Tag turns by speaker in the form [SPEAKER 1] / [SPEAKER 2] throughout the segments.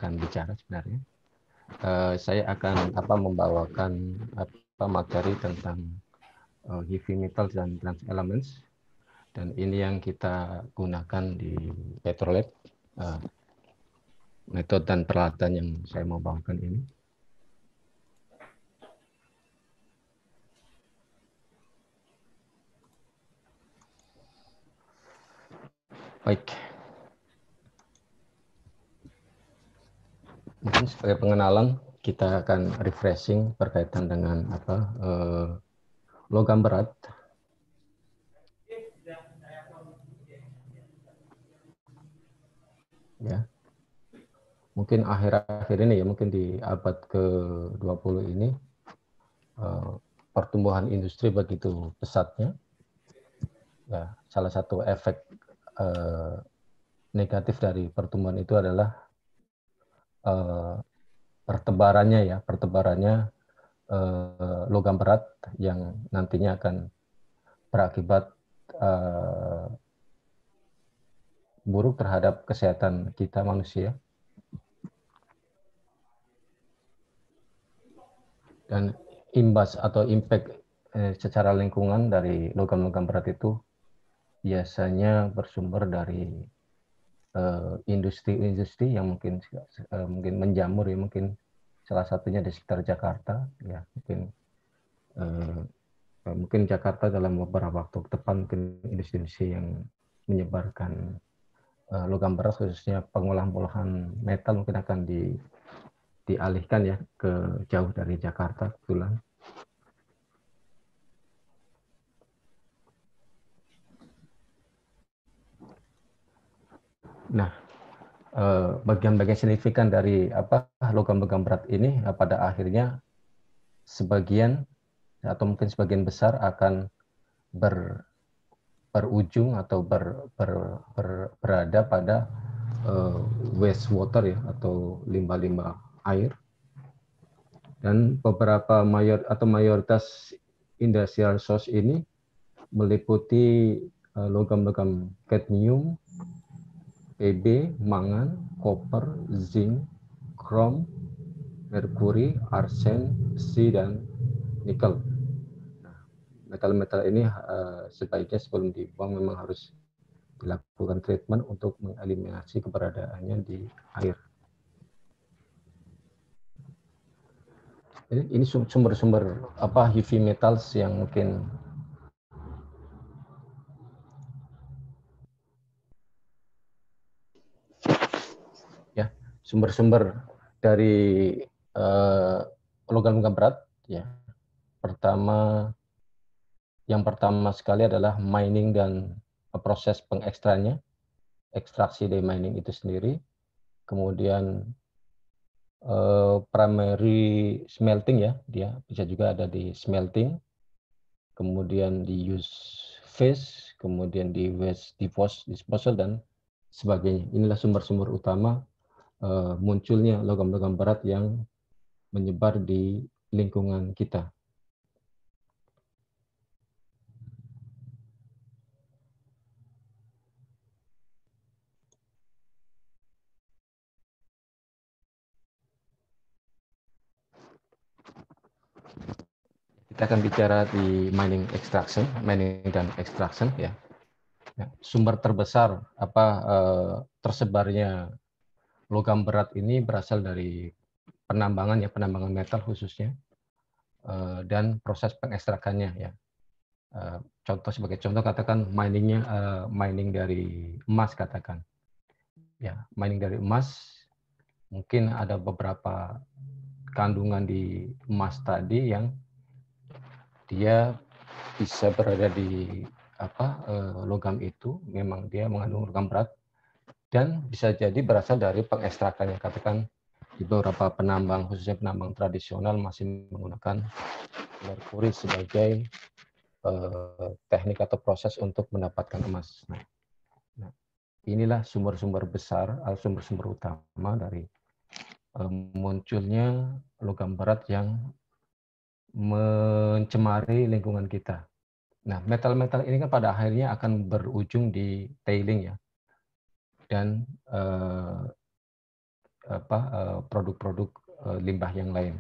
[SPEAKER 1] akan bicara sebenarnya. Saya akan membawakan materi tentang heavy metals dan trans elements, dan ini yang kita gunakan di Petrolab, metode dan peralatan yang saya mau bawakan ini. Baik, mungkin sebagai pengenalan kita akan refreshing berkaitan dengan logam berat. Ya, mungkin akhir-akhir ini ya, mungkin di abad ke-20 ini pertumbuhan industri begitu pesatnya. Ya, salah satu efek negatif dari pertumbuhan itu adalah pertebarannya logam berat yang nantinya akan berakibat buruk terhadap kesehatan kita manusia. Dan imbas atau impact secara lingkungan dari logam-logam berat itu biasanya bersumber dari industri-industri yang mungkin menjamur ya, mungkin salah satunya di sekitar Jakarta ya, mungkin Jakarta dalam beberapa waktu ke depan mungkin industri-industri yang menyebarkan logam berat, khususnya pengolahan metal, mungkin akan dialihkan ya ke jauh dari Jakarta kebetulan. Nah, bagian-bagian signifikan dari logam-logam berat ini pada akhirnya sebagian atau mungkin sebagian besar akan berujung atau berada pada wastewater ya, atau limbah-limbah air, dan beberapa mayoritas industrial source ini meliputi logam-logam kadmium, Pb, mangan, koper, zinc, krom, merkuri, arsen, besi, dan nikel. Metal-metal ini sebaiknya sebelum dibuang memang harus dilakukan treatment untuk mengeliminasi keberadaannya di air. Ini sumber-sumber heavy metals yang mungkin ya, sumber-sumber dari logam-logam berat ya. Yang pertama sekali adalah mining dan proses pengekstrannya, ekstraksi dari mining itu sendiri. Kemudian primary smelting ya, dia bisa juga ada di smelting, kemudian di use phase, kemudian di waste disposal, dan sebagainya. Inilah sumber-sumber utama munculnya logam-logam berat yang menyebar di lingkungan kita. Kita akan bicara di mining dan extraction ya. Sumber terbesar tersebarnya logam berat ini berasal dari penambangan metal khususnya, dan proses pengekstrakannya ya. Sebagai contoh katakan mining dari emas katakan. Ya, mining dari emas mungkin ada beberapa kandungan di emas tadi yang dia bisa berada di logam itu, memang dia mengandung logam berat, dan bisa jadi berasal dari pengekstrakannya. Katakan di beberapa penambang, khususnya penambang tradisional, masih menggunakan merkuri sebagai teknik atau proses untuk mendapatkan emas. Nah, inilah sumber-sumber besar, sumber-sumber utama dari munculnya logam berat yang mencemari lingkungan kita. Nah, metal-metal ini kan pada akhirnya akan berujung di tailing ya, dan produk-produk limbah yang lain.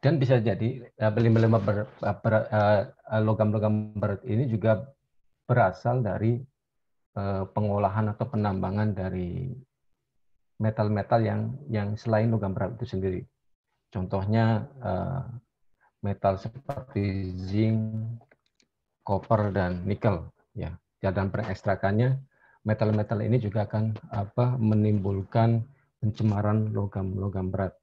[SPEAKER 1] Dan bisa jadi logam-logam berat ini juga berasal dari pengolahan atau penambangan dari metal-metal yang selain logam berat itu sendiri. Contohnya metal seperti zinc, koper, dan nikel. Ya, dan pengekstrakannya metal-metal ini juga akan menimbulkan pencemaran logam berat.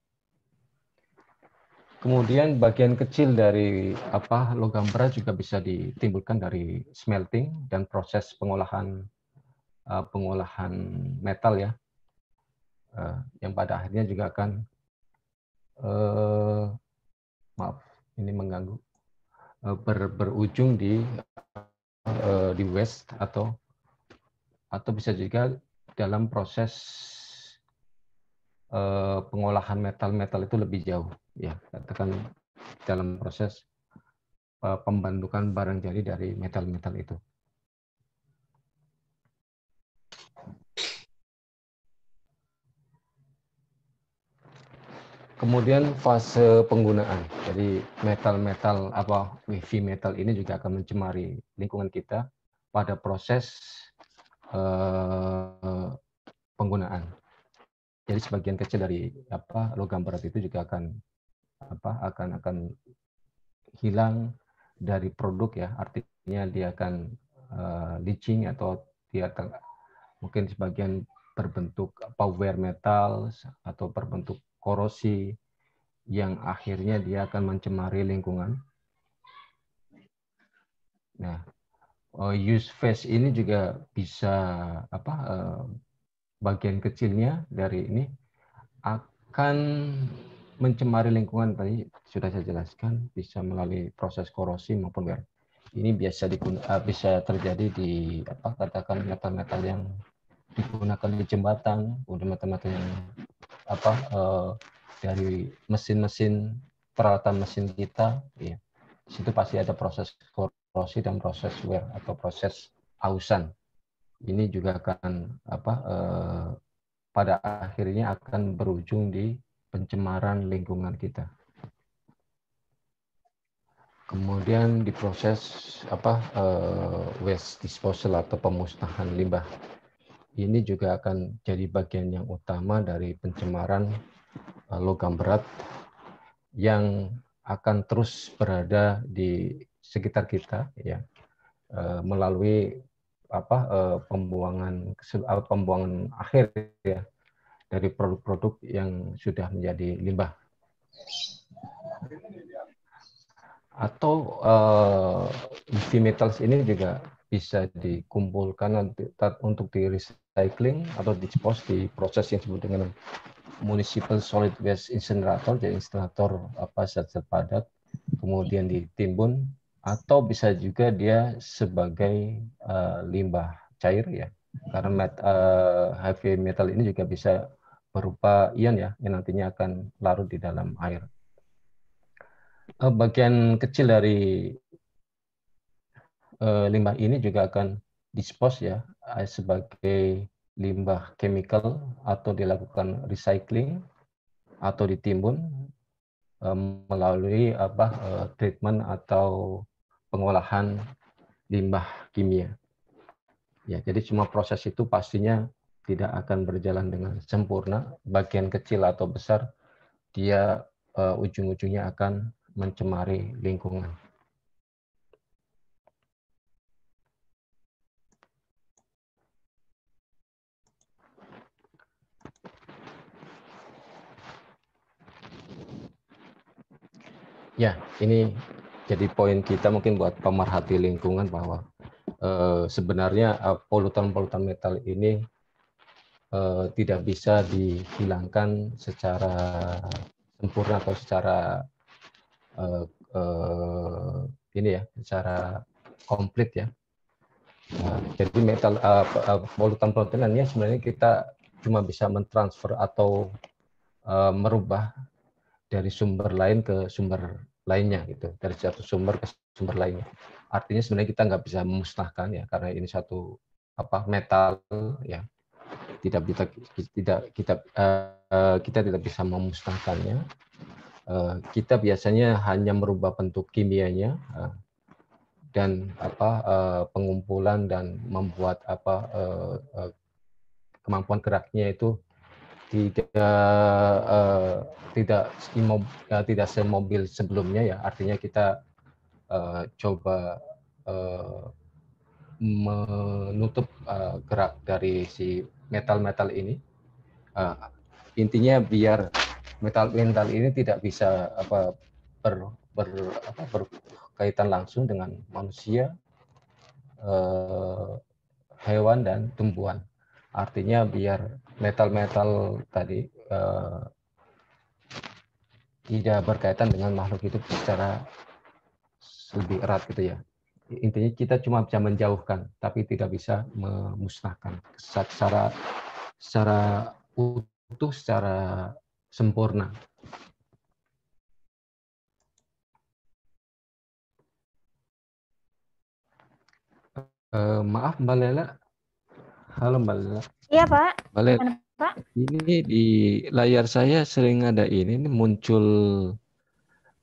[SPEAKER 1] Kemudian bagian kecil dari logam berat juga bisa ditimbulkan dari smelting dan proses pengolahan metal ya, yang pada akhirnya juga akan maaf ini mengganggu berujung di waste atau bisa juga dalam proses pengolahan metal itu lebih jauh ya, katakan dalam proses pembentukan barang jadi dari metal itu. Kemudian fase penggunaan. Jadi metal-metal heavy metal ini juga akan mencemari lingkungan kita pada proses penggunaan. Jadi sebagian kecil dari logam berat itu juga akan hilang dari produk ya, artinya dia akan leaching atau dia mungkin sebagian berbentuk wear metal atau berbentuk korosi yang akhirnya dia akan mencemari lingkungan. Nah, use phase ini juga bisa bagian kecilnya dari ini akan mencemari lingkungan, tadi sudah saya jelaskan, bisa melalui proses korosi maupun wear. Ini bisa terjadi di katakan metal-metal yang digunakan di jembatan, kemudian metal-metal yang dari mesin-mesin, peralatan mesin kita, ya. Di situ pasti ada proses korosi dan proses wear atau proses ausan. Ini juga akan pada akhirnya akan berujung di pencemaran lingkungan kita. Kemudian diproses waste disposal atau pemusnahan limbah. Ini juga akan jadi bagian yang utama dari pencemaran logam berat yang akan terus berada di sekitar kita ya, melalui pembuangan akhir ya dari produk-produk yang sudah menjadi limbah. Atau heavy metals ini juga bisa dikumpulkan untuk di recycling atau dispose di proses yang disebut dengan municipal solid waste incinerator, jadi insinerator zat-zat padat, kemudian ditimbun, atau bisa juga dia sebagai limbah cair ya, karena heavy metal ini juga bisa berupa ion ya, yang nantinya akan larut di dalam air. Bagian kecil dari limbah ini juga akan dispose ya sebagai limbah chemical atau dilakukan recycling atau ditimbun melalui treatment atau pengolahan limbah kimia. Ya, jadi semua proses itu pastinya tidak akan berjalan dengan sempurna. Bagian kecil atau besar dia ujung-ujungnya akan mencemari lingkungan. Ya, ini jadi poin kita mungkin buat pemerhati lingkungan bahwa sebenarnya polutan-polutan metal ini tidak bisa dihilangkan secara sempurna atau secara secara komplit ya. Nah, jadi metal polutan-polutannya sebenarnya kita cuma bisa mentransfer atau merubah dari sumber lain ke sumber lainnya gitu, dari satu sumber ke sumber lainnya. Artinya sebenarnya kita nggak bisa memusnahkan ya, karena ini satu metal ya. tidak bisa kita tidak bisa memusnahkannya. Kita biasanya hanya merubah bentuk kimianya dan pengumpulan dan membuat kemampuan geraknya itu tidak semobil sebelumnya ya. Artinya kita coba menutup gerak dari si metal-metal ini. Intinya biar metal ini tidak bisa berkaitan langsung dengan manusia, hewan dan tumbuhan. Artinya biar metal-metal tadi tidak berkaitan dengan makhluk hidup secara lebih erat gitu ya. Intinya kita cuma bisa menjauhkan, tapi tidak bisa memusnahkan secara utuh, secara sempurna. Maaf Mbak Lela. Halo Mbak Lela.
[SPEAKER 2] Iya Pak.
[SPEAKER 1] Mbak Lela,
[SPEAKER 2] Gimana, Pak?
[SPEAKER 1] ini di layar saya sering ada ini muncul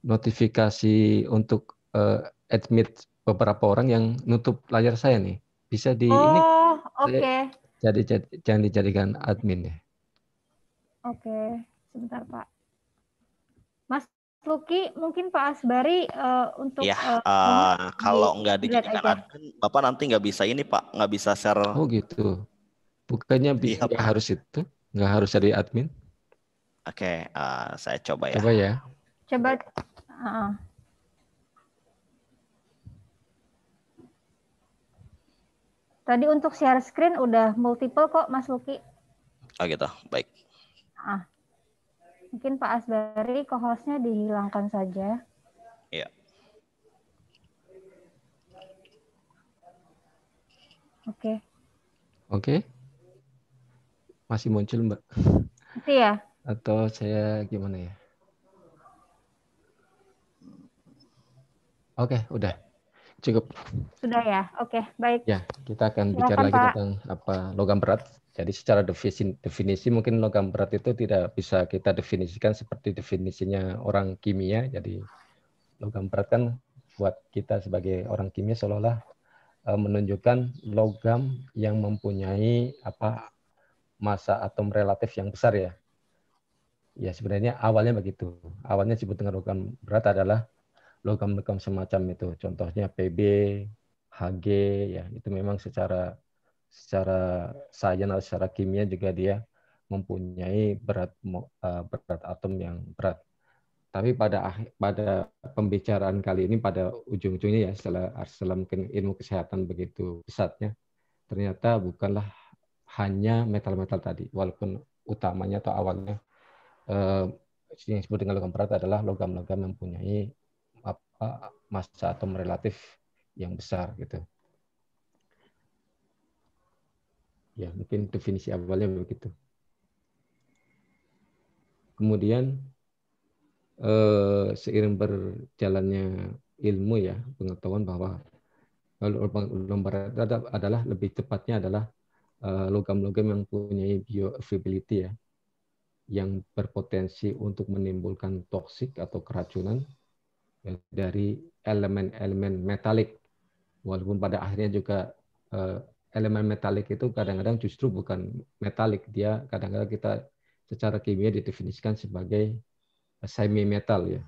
[SPEAKER 1] notifikasi untuk admit beberapa orang yang nutup layar saya nih. Bisa ini
[SPEAKER 2] Oh, oke.
[SPEAKER 1] jangan dijadikan admin ya.
[SPEAKER 2] Oke, sebentar Pak. Mas Luki, mungkin Pak Asbari untuk
[SPEAKER 3] Ya,
[SPEAKER 2] ini
[SPEAKER 3] kalau nggak
[SPEAKER 2] dilihat
[SPEAKER 3] dijadikan
[SPEAKER 2] aja.
[SPEAKER 3] admin, Bapak nanti nggak bisa ini Pak, nggak bisa share.
[SPEAKER 1] Oh gitu. Bukannya
[SPEAKER 3] Iya
[SPEAKER 1] nggak
[SPEAKER 3] Pak.
[SPEAKER 1] harus itu, nggak harus jadi admin.
[SPEAKER 3] Oke, saya coba ya.
[SPEAKER 1] Coba ya.
[SPEAKER 2] Coba. Tadi untuk share screen udah multiple kok Mas Luki.
[SPEAKER 3] Oh gitu, baik.
[SPEAKER 2] Mungkin Pak Asbari co-hostnya dihilangkan saja.
[SPEAKER 3] Iya.
[SPEAKER 2] Oke.
[SPEAKER 1] Oke. Masih muncul Mbak.
[SPEAKER 2] Masih ya?
[SPEAKER 1] Atau saya gimana ya? Oke, udah. Cukup.
[SPEAKER 2] Sudah ya? Oke, baik.
[SPEAKER 1] Ya, kita akan
[SPEAKER 2] Silakan,
[SPEAKER 1] bicara lagi
[SPEAKER 2] Pak.
[SPEAKER 1] tentang logam berat. Jadi secara definisi mungkin logam berat itu tidak bisa kita definisikan seperti definisinya orang kimia. Jadi logam berat kan buat kita sebagai orang kimia seolah-olah menunjukkan logam yang mempunyai massa atom relatif yang besar ya. Ya sebenarnya awalnya begitu. Awalnya disebut dengan logam berat adalah logam-logam semacam itu. Contohnya Pb, Hg ya itu memang secara sains atau secara kimia juga dia mempunyai berat atom yang berat. Tapi pada pembicaraan kali ini pada ujung-ujungnya ya setelah mungkin ilmu kesehatan begitu pesatnya, ternyata bukanlah hanya metal-metal tadi, walaupun utamanya atau awalnya yang disebut dengan logam berat adalah logam-logam yang mempunyai massa atom relatif yang besar gitu. Ya, mungkin definisi awalnya begitu. Kemudian seiring berjalannya ilmu ya, pengetahuan bahwa logam berat adalah lebih tepatnya adalah logam-logam yang mempunyai bioavailability ya, yang berpotensi untuk menimbulkan toksik atau keracunan ya, dari elemen-elemen metalik. Walaupun pada akhirnya juga elemen metalik itu kadang-kadang justru bukan metalik, dia kadang-kadang kita secara kimia didefinisikan sebagai semi metal ya,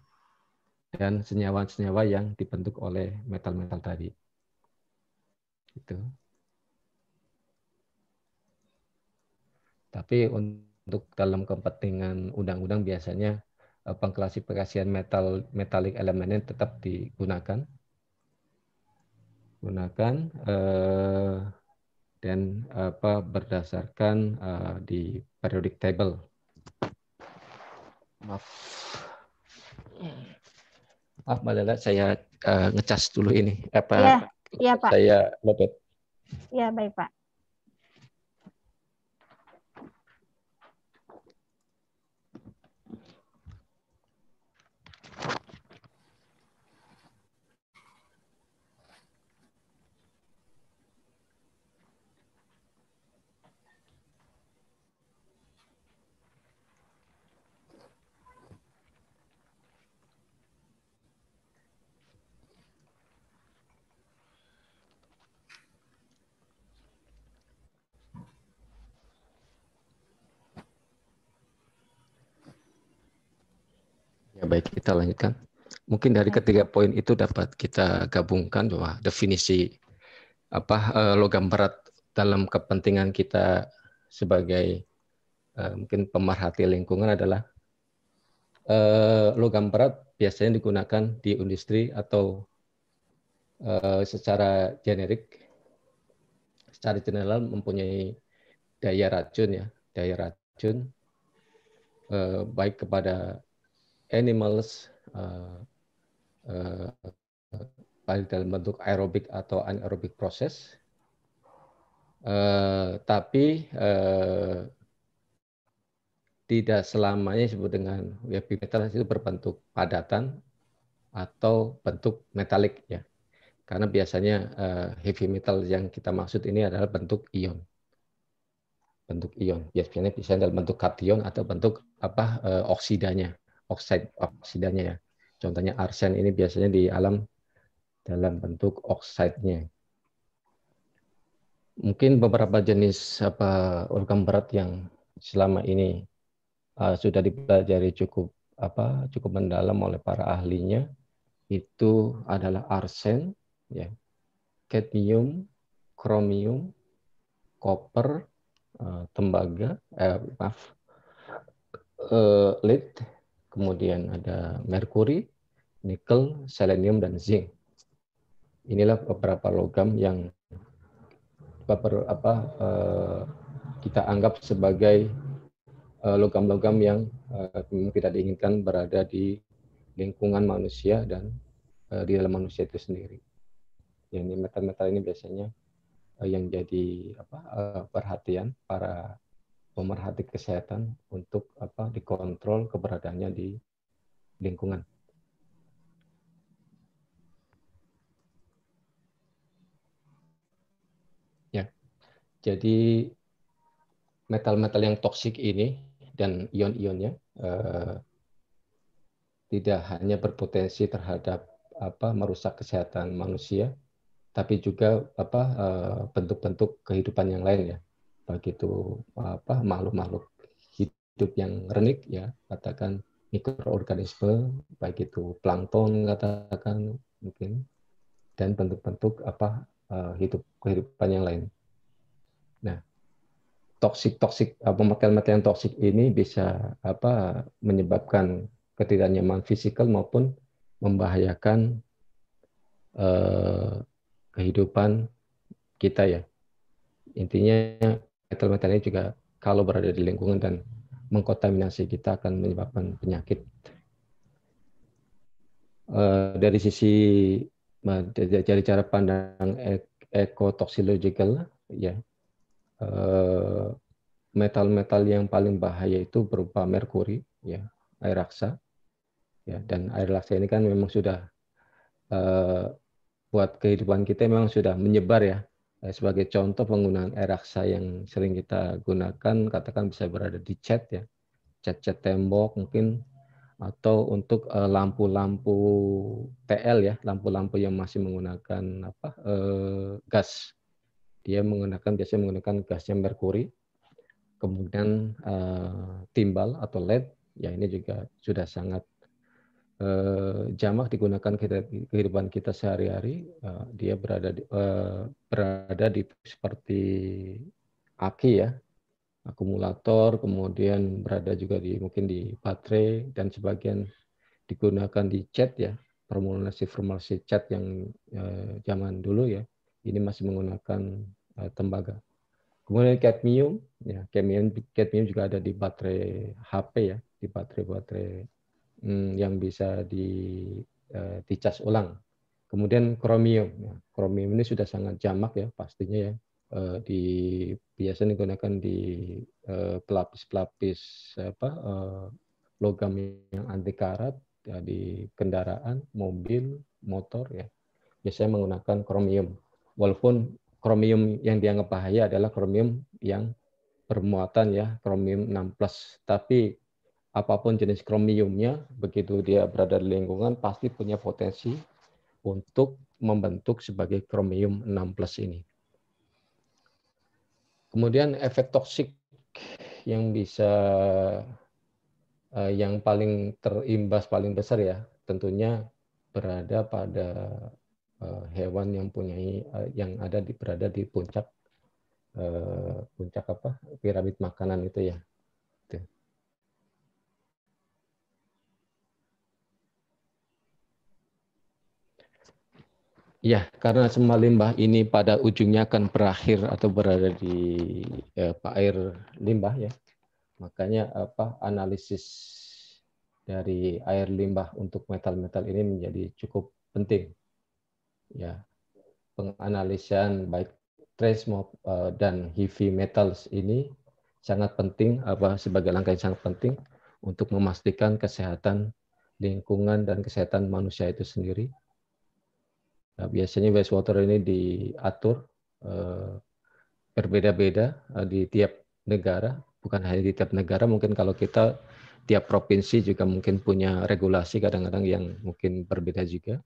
[SPEAKER 1] dan senyawa-senyawa yang dibentuk oleh metal-metal tadi. Gitu. Tapi untuk dalam kepentingan undang-undang biasanya pengklasifikasian metalik elemennya tetap digunakan. Dan berdasarkan di periodic table. Maaf Mbak Lela, saya ngecas dulu ini.
[SPEAKER 2] Iya, Pak.
[SPEAKER 1] Saya lobet.
[SPEAKER 2] Iya, baik, Pak.
[SPEAKER 1] baik, kita lanjutkan. Mungkin dari ketiga poin itu dapat kita gabungkan bahwa definisi logam berat dalam kepentingan kita sebagai mungkin pemerhati lingkungan adalah logam berat biasanya digunakan di industri atau secara generik, secara general mempunyai daya racun baik kepada animals, baik dalam bentuk aerobik atau anaerobik proses, tapi tidak selamanya disebut dengan heavy metal itu berbentuk padatan atau bentuk metalik ya, karena biasanya heavy metal yang kita maksud ini adalah bentuk ion. Biasanya bisa dalam bentuk kation atau bentuk oksidanya ya. Contohnya arsen ini biasanya di alam dalam bentuk oksidnya. Mungkin beberapa jenis logam berat yang selama ini sudah dipelajari cukup mendalam oleh para ahlinya itu adalah arsen, ya, cadmium, kromium, koper, tembaga, lead, kemudian ada merkuri, nikel, selenium, dan zinc. Inilah beberapa logam yang kita anggap sebagai logam-logam yang tidak diinginkan berada di lingkungan manusia dan di dalam manusia itu sendiri. Yang metal-metal ini biasanya yang jadi perhatian para pemerhati kesehatan untuk dikontrol keberadaannya di lingkungan. Ya, jadi metal-metal yang toksik ini dan ion-ionnya tidak hanya berpotensi terhadap merusak kesehatan manusia, tapi juga bentuk-bentuk kehidupan yang lain ya, baik itu makhluk-makhluk hidup yang renik ya, katakan mikroorganisme, baik itu plankton katakan mungkin, dan bentuk-bentuk kehidupan yang lain. Nah, metal-metal yang toksik ini bisa menyebabkan ketidaknyamanan fisikal maupun membahayakan kehidupan kita ya. Intinya metal-metal ini juga kalau berada di lingkungan dan mengkontaminasi kita akan menyebabkan penyakit. Dari sisi dari cara pandang ekotoxicological ya, metal-metal yang paling bahaya itu berupa merkuri ya, air raksa ya, dan air raksa ini kan memang sudah buat kehidupan kita memang sudah menyebar ya. Sebagai contoh penggunaan air raksa yang sering kita gunakan, katakan bisa berada di cat ya, cat-cat tembok mungkin, atau untuk lampu-lampu TL ya, lampu-lampu yang masih menggunakan gas. Dia biasanya menggunakan gasnya merkuri. Kemudian timbal atau LED, ya ini juga sudah sangat jamak digunakan kehidupan kita sehari-hari. Dia berada di seperti aki ya, akumulator, kemudian berada juga mungkin di baterai, dan sebagian digunakan di cat ya, formulasi cat yang zaman dulu ya, ini masih menggunakan tembaga. Kemudian cadmium, ya cadmium juga ada di baterai HP ya, di baterai yang bisa dicas ulang. Kemudian kromium, ya. Kromium ini sudah sangat jamak ya pastinya ya, biasanya digunakan di pelapis-pelapis logam yang anti karat ya, di kendaraan, mobil, motor ya, biasanya menggunakan kromium. Walaupun kromium yang dianggap bahaya adalah kromium yang bermuatan ya kromium 6+, tapi apapun jenis kromiumnya, begitu dia berada di lingkungan pasti punya potensi untuk membentuk sebagai kromium 6+ ini. Kemudian efek toksik yang bisa yang paling terimbas paling besar ya tentunya berada pada hewan yang berada di puncak piramid makanan itu ya. Ya, karena semua limbah ini pada ujungnya akan berakhir atau berada di air limbah ya. Makanya analisis dari air limbah untuk metal-metal ini menjadi cukup penting. Ya, penganalisan baik trace dan heavy metals ini sangat penting sebagai langkah yang sangat penting untuk memastikan kesehatan lingkungan dan kesehatan manusia itu sendiri. Nah, biasanya wastewater ini diatur berbeda-beda di tiap negara, bukan hanya di tiap negara, mungkin kalau kita tiap provinsi juga mungkin punya regulasi kadang-kadang yang mungkin berbeda juga.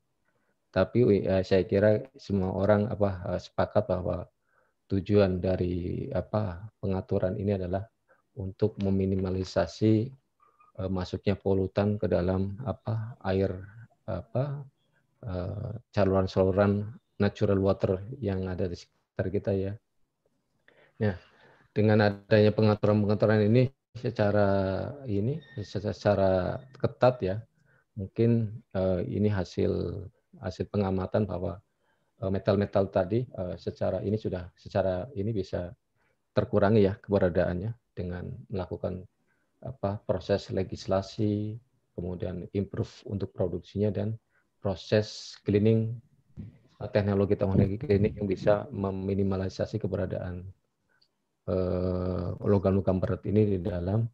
[SPEAKER 1] Tapi saya kira semua orang sepakat bahwa tujuan dari pengaturan ini adalah untuk meminimalisasi masuknya polutan ke dalam air saluran natural water yang ada di sekitar kita ya. Nah, dengan adanya pengaturan ini secara ketat ya, mungkin ini hasil pengamatan bahwa metal-metal tadi secara ini bisa terkurangi ya keberadaannya dengan melakukan proses legislasi, kemudian improve untuk produksinya dan proses cleaning, teknologi cleaning yang bisa meminimalisasi keberadaan logam-logam berat ini di dalam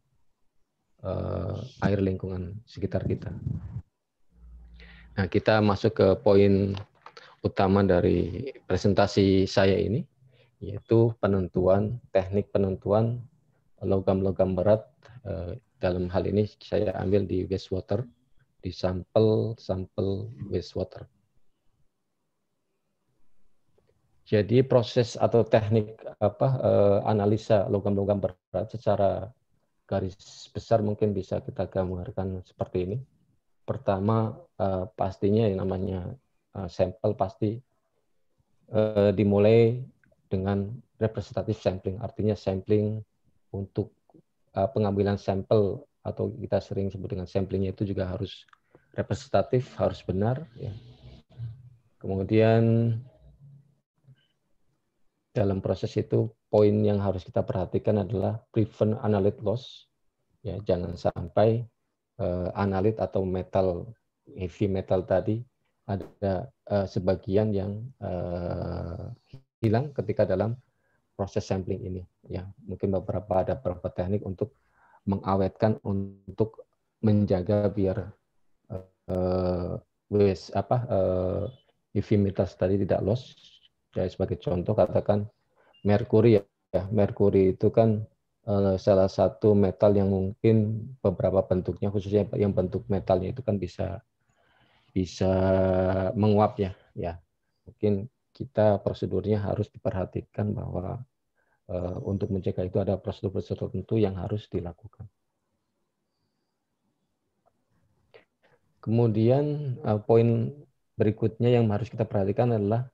[SPEAKER 1] air lingkungan sekitar kita. Nah, kita masuk ke poin utama dari presentasi saya ini, yaitu teknik penentuan logam-logam berat. Dalam hal ini saya ambil di wastewater, di sampel wastewater. Jadi proses atau teknik analisa logam-logam berat secara garis besar mungkin bisa kita gambarkan seperti ini. Pertama, pastinya yang namanya sampel pasti dimulai dengan representative sampling, artinya sampling untuk pengambilan sampel atau kita sering sebut dengan samplingnya itu juga harus representatif, harus benar. Ya. Kemudian dalam proses itu poin yang harus kita perhatikan adalah prevent analyte loss. Ya, jangan sampai analit atau heavy metal tadi ada sebagian yang hilang ketika dalam proses sampling ini. Ya, mungkin ada beberapa teknik untuk mengawetkan, untuk menjaga biar heavy metals tadi tidak loss. Jadi sebagai contoh katakan merkuri ya. Merkuri itu kan salah satu metal yang mungkin beberapa bentuknya, khususnya yang bentuk metalnya itu kan bisa menguap ya. Mungkin kita prosedurnya harus diperhatikan bahwa untuk mencegah itu ada prosedur-prosedur tertentu yang harus dilakukan. Kemudian poin berikutnya yang harus kita perhatikan adalah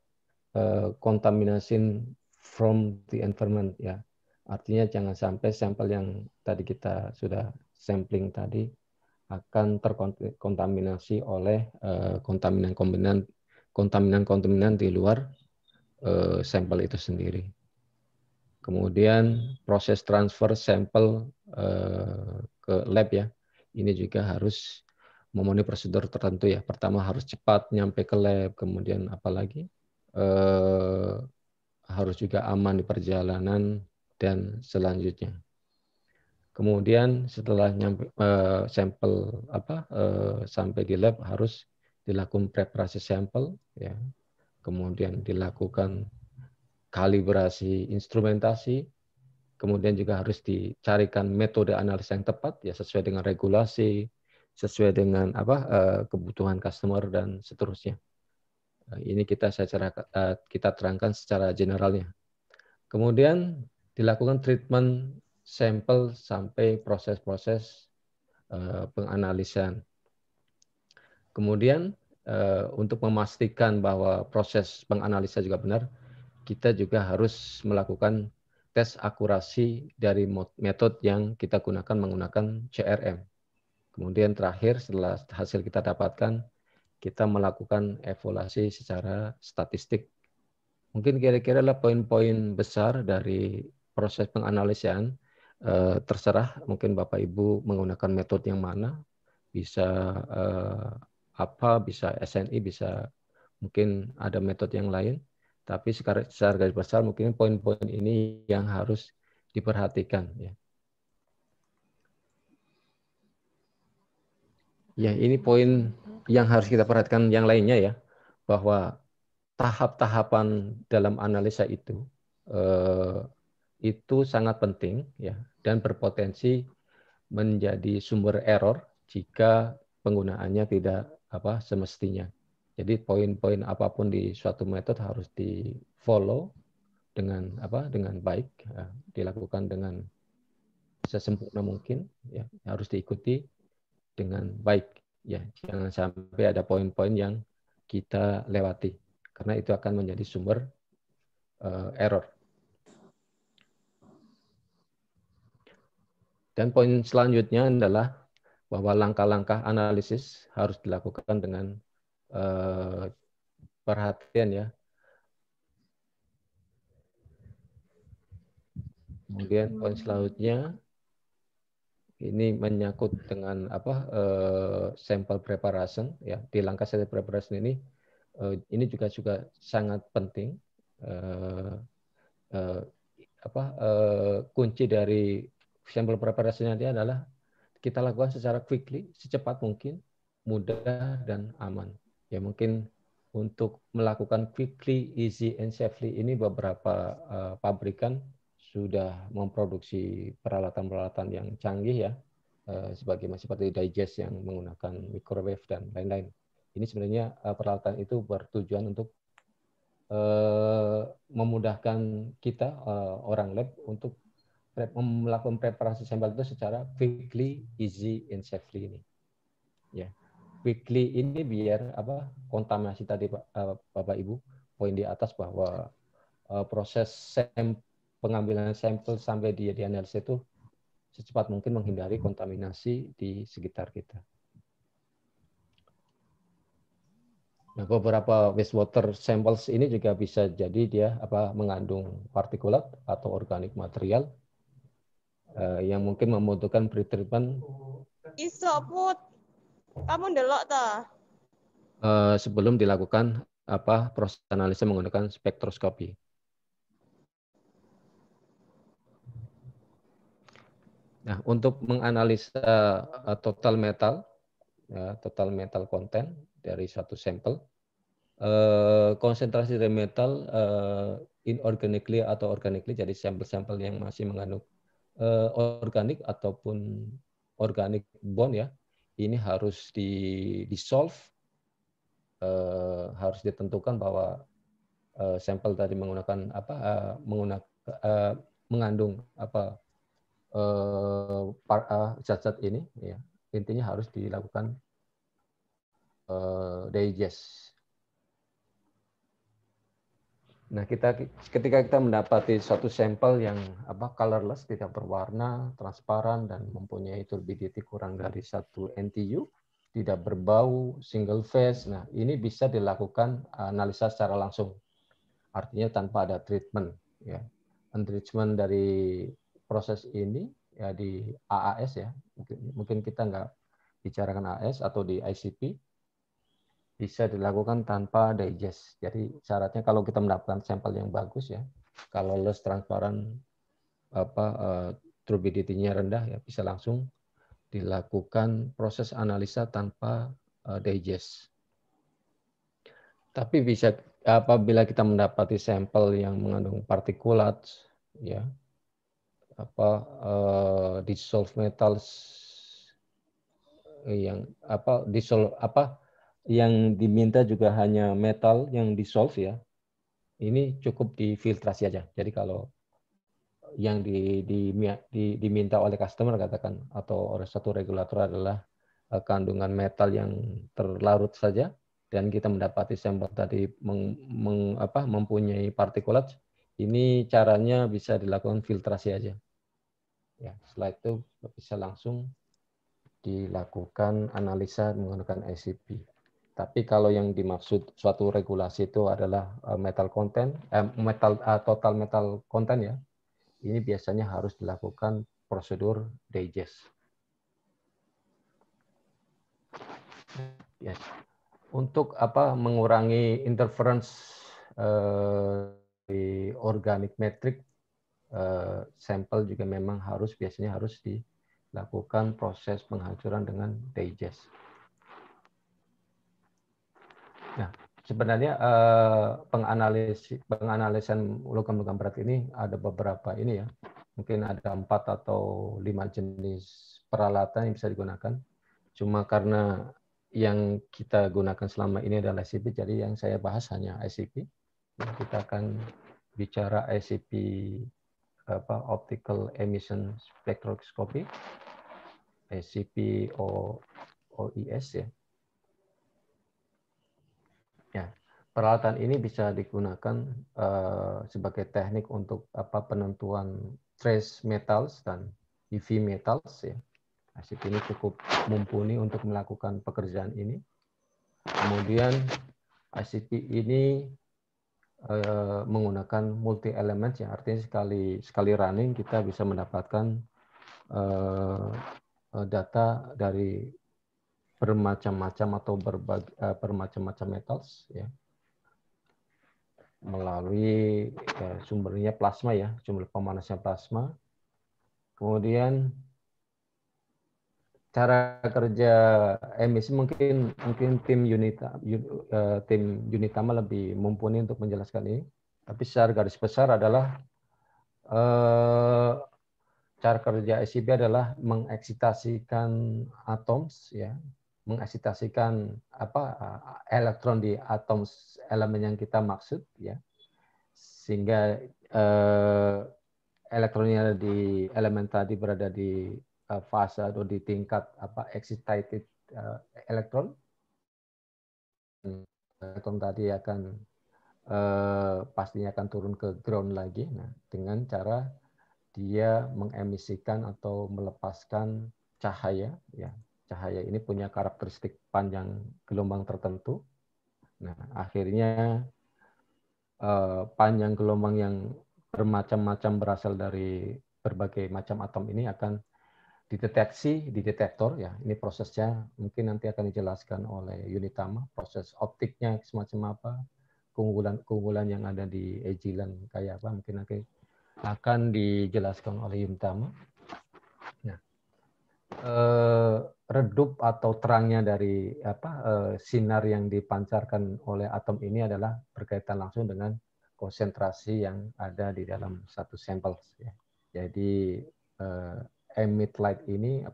[SPEAKER 1] contamination from the environment ya. Artinya jangan sampai sampel yang tadi kita sudah sampling tadi akan terkontaminasi oleh kontaminan di luar sampel itu sendiri. Kemudian proses transfer sampel ke lab ya. Ini juga harus memenuhi prosedur tertentu ya. Pertama harus cepat nyampe ke lab, kemudian apalagi harus juga aman di perjalanan dan selanjutnya. Kemudian setelah sampel sampai di lab harus dilakukan preparasi sampel ya. Kemudian dilakukan kalibrasi instrumentasi. Kemudian juga harus dicarikan metode analisa yang tepat ya sesuai dengan regulasi, sesuai dengan kebutuhan customer dan seterusnya. Ini kita terangkan secara generalnya. Kemudian dilakukan treatment sampel sampai proses-proses penganalisan. Kemudian untuk memastikan bahwa proses penganalisa juga benar, kita juga harus melakukan tes akurasi dari metode yang kita gunakan menggunakan CRM. Kemudian terakhir setelah hasil kita dapatkan, kita melakukan evaluasi secara statistik. Mungkin kira-kira lah poin-poin besar dari proses penganalisian. Terserah mungkin Bapak Ibu menggunakan metode yang mana, bisa bisa SNI, bisa mungkin ada metode yang lain. Tapi secara garis besar mungkin poin-poin ini yang harus diperhatikan. Ya, ini poin yang harus kita perhatikan yang lainnya ya, bahwa tahap-tahapan dalam analisa itu sangat penting ya, dan berpotensi menjadi sumber error jika penggunaannya tidak semestinya. Jadi poin-poin apapun di suatu metode harus di-follow dengan baik, ya, dilakukan dengan sesempurna mungkin, ya, harus diikuti dengan baik, ya. Jangan sampai ada poin-poin yang kita lewati, karena itu akan menjadi sumber error. Dan poin selanjutnya adalah bahwa langkah-langkah analisis harus dilakukan dengan perhatian ya. Kemudian poin selanjutnya ini menyangkut dengan sample preparation ya. Di langkah sample preparation ini juga sangat penting. Kunci dari sample preparation ini adalah kita lakukan secara quickly, secepat mungkin, mudah dan aman. Ya, mungkin untuk melakukan quickly, easy, and safely ini beberapa pabrikan sudah memproduksi peralatan-peralatan yang canggih ya, seperti digest yang menggunakan microwave dan lain-lain. Ini sebenarnya peralatan itu bertujuan untuk memudahkan kita orang lab untuk melakukan preparasi sampel itu secara quickly, easy, and safely ini. Ya, quickly ini biar kontaminasi tadi Bapak Ibu poin di atas bahwa proses pengambilan sampel sampai dia dianalisis itu secepat mungkin menghindari kontaminasi di sekitar kita. Nah, beberapa wastewater samples ini juga bisa jadi dia mengandung partikulat atau organik material yang mungkin membutuhkan pretreatment.
[SPEAKER 4] Iso put, kamu ndelok ta?
[SPEAKER 1] Sebelum dilakukan proses analisa menggunakan spektroskopi. Nah, untuk menganalisa total metal content dari satu sampel, konsentrasi dari metal inorganically atau organically, jadi sampel-sampel yang masih mengandung organik ataupun organic bond ya, ini harus di-dissolve, harus ditentukan bahwa sampel tadi menggunakan mengandung zat-zat ini ya, intinya harus dilakukan digest. Nah, ketika kita mendapati suatu sampel yang colorless, tidak berwarna, transparan dan mempunyai turbidity kurang dari 1 NTU, tidak berbau, single phase. Nah, ini bisa dilakukan analisa secara langsung. Artinya tanpa ada treatment ya. Enrichment dari proses ini ya di AAS ya. Mungkin kita nggak bicarakan AAS atau di ICP, bisa dilakukan tanpa digest. Jadi syaratnya kalau kita mendapatkan sampel yang bagus ya, kalau colorless, transparan, turbidity-nya rendah ya, bisa langsung dilakukan proses analisa tanpa digest. Tapi bisa apabila kita mendapati sampel yang mengandung partikulat ya, dissolved metals yang yang diminta juga hanya metal yang dissolve ya, ini cukup difiltrasi aja. Jadi kalau diminta oleh customer katakan atau oleh satu regulator adalah kandungan metal yang terlarut saja, dan kita mendapati sampel tadi mempunyai partikulat, ini caranya bisa dilakukan filtrasi aja. Ya, setelah itu bisa langsung dilakukan analisa menggunakan ICP. Tapi kalau yang dimaksud suatu regulasi itu adalah total metal content ya, ini biasanya harus dilakukan prosedur digest. Yes. Untuk mengurangi interference di organic matrix, sampel juga memang biasanya harus dilakukan proses penghancuran dengan digest. Nah, sebenarnya penganalisan logam-logam berat ini ada beberapa ini ya. Mungkin ada 4 atau 5 jenis peralatan yang bisa digunakan. Cuma karena yang kita gunakan selama ini adalah ICP, jadi yang saya bahas hanya ICP. Kita akan bicara ICP optical emission spectroscopy, ICP OES ya. Ya, peralatan ini bisa digunakan sebagai teknik untuk penentuan trace metals dan UV metals ya. ICP ini cukup mumpuni untuk melakukan pekerjaan ini. Kemudian ICP ini menggunakan multi element ya, artinya sekali running kita bisa mendapatkan data dari bermacam-macam atau bermacam-macam metals ya, melalui sumbernya plasma ya, sumber pemanasnya plasma. Kemudian cara kerja emisi mungkin tim Unitama lebih mumpuni untuk menjelaskan ini. Tapi secara garis besar adalah cara kerja ICP adalah mengeksitasikan atom ya, mengeksitasikan elektron di atom elemen yang kita maksud ya, sehingga elektronnya di elemen tadi berada di fase atau di tingkat excited elektron. Elektron tadi akan pastinya akan turun ke ground lagi. Nah, dengan cara dia mengemisikan atau melepaskan cahaya ya. Cahaya ini punya karakteristik panjang gelombang tertentu. Nah, akhirnya panjang gelombang yang bermacam-macam berasal dari berbagai macam atom ini akan dideteksi di detektor ya. Ini prosesnya mungkin nanti akan dijelaskan oleh Unitama, proses optiknya semacam apa, keunggulan yang ada di Agilent kayak apa, mungkin nanti akan dijelaskan oleh Unitama. Nah, redup atau terangnya dari sinar yang dipancarkan oleh atom ini adalah berkaitan langsung dengan konsentrasi yang ada di dalam satu sampel ya. Jadi emit light ini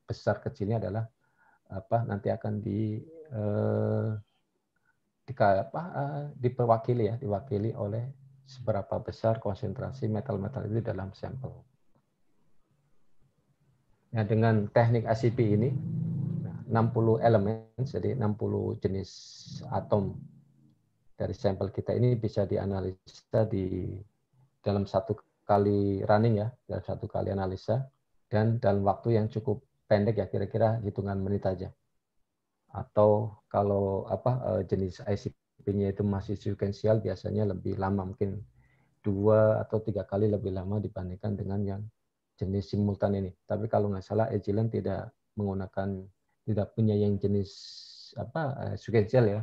[SPEAKER 1] besar kecilnya adalah nanti akan diwakili oleh seberapa besar konsentrasi metal-metal itu dalam sampel. Nah, dengan teknik ICP ini 60 elemen, jadi 60 jenis atom dari sampel kita ini bisa dianalisa di dalam satu kali running ya, dalam satu kali analisa, dan dalam waktu yang cukup pendek ya, kira-kira hitungan menit aja. Atau kalau jenis ICP-nya itu masih sekuensial, biasanya lebih lama, mungkin 2 atau 3 kali lebih lama dibandingkan dengan yang jenis simultan ini. Tapi kalau nggak salah Agilent tidak punya yang jenis sekuensial ya.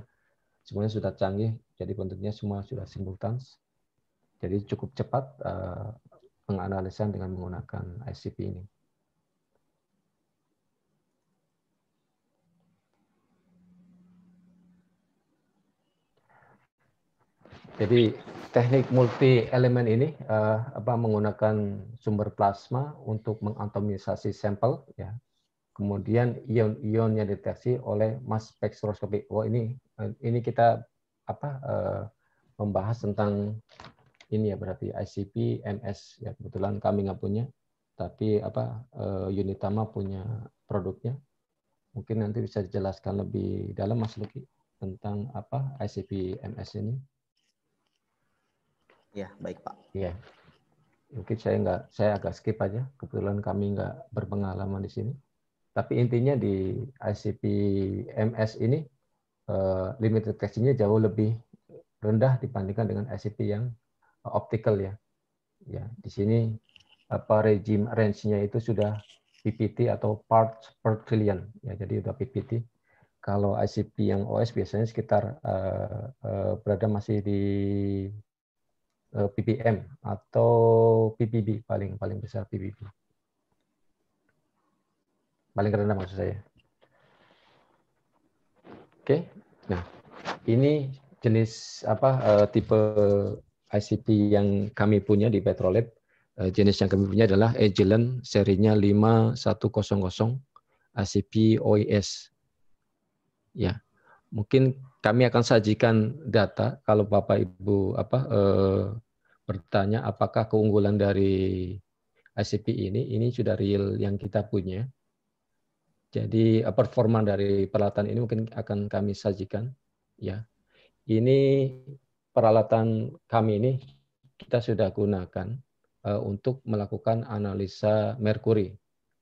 [SPEAKER 1] Semuanya sudah canggih, jadi bentuknya semua sudah simultan. Jadi cukup cepat penganalisan dengan menggunakan ICP ini. Jadi teknik multi elemen ini menggunakan sumber plasma untuk mengatomisasi sampel ya. Kemudian ion-ion yang deteksi oleh mass spektroskopi. Oh ini kita membahas tentang ini ya berarti ICP MS ya, kebetulan kami nggak punya, tapi Unitama punya produknya. Mungkin nanti bisa dijelaskan lebih dalam Mas Luki tentang apa ICP MS ini.
[SPEAKER 3] Ya, baik Pak.
[SPEAKER 1] Iya. Mungkin saya agak skip aja, kebetulan kami nggak berpengalaman di sini. Tapi intinya di ICP MS ini limit deteksinya jauh lebih rendah dibandingkan dengan ICP yang optical ya. Ya, di sini regime range-nya itu sudah PPT atau parts per trillion ya, jadi udah PPT. Kalau ICP yang OS biasanya sekitar berada masih di ppm atau ppb, paling besar ppb. Paling rendah maksud saya. Oke. Nah, ini jenis tipe ICP yang kami punya di Petrolab. Jenis yang kami punya adalah Agilent serinya 5100 ICP OIS. Ya, mungkin kami akan sajikan data kalau Bapak Ibu bertanya apakah keunggulan dari ICP ini sudah real yang kita punya. Jadi performa dari peralatan ini mungkin akan kami sajikan. Ya, ini peralatan kami ini kita sudah gunakan untuk melakukan analisa merkuri.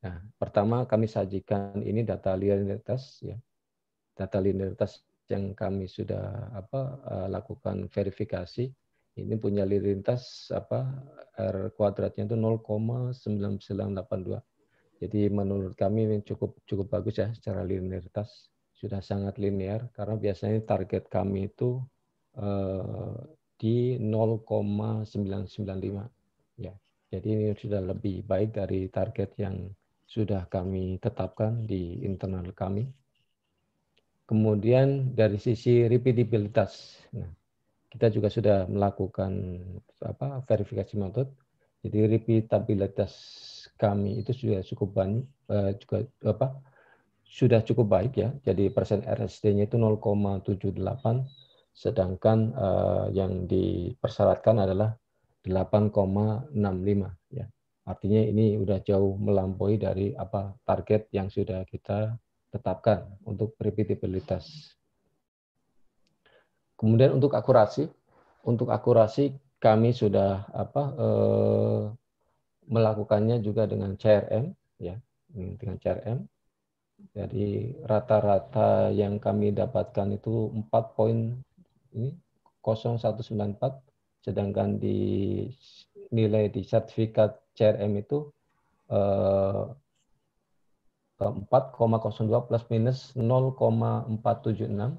[SPEAKER 1] Nah, pertama kami sajikan ini data linearitas, ya, data linearitas yang kami sudah lakukan verifikasi. Ini punya linearitas R kuadratnya itu 0,9982. Jadi menurut kami ini cukup bagus ya secara linearitas, sudah sangat linear karena biasanya target kami itu di 0,995 ya. Jadi ini sudah lebih baik dari target yang sudah kami tetapkan di internal kami. Kemudian dari sisi repeatabilitas, nah, kita juga sudah melakukan verifikasi metode. Jadi repeatabilitas kami itu sudah cukup banyak, sudah cukup baik ya. Jadi persen RSD-nya itu 0,78, sedangkan yang dipersyaratkan adalah 8,65 ya. Artinya ini udah jauh melampaui dari target yang sudah kita tetapkan untuk repeatabilitas. Kemudian untuk akurasi kami sudah melakukannya juga dengan CRM ya, dengan CRM. Jadi rata-rata yang kami dapatkan itu 4.0194, sedangkan di nilai di sertifikat CRM itu 4,02 plus minus 0,476.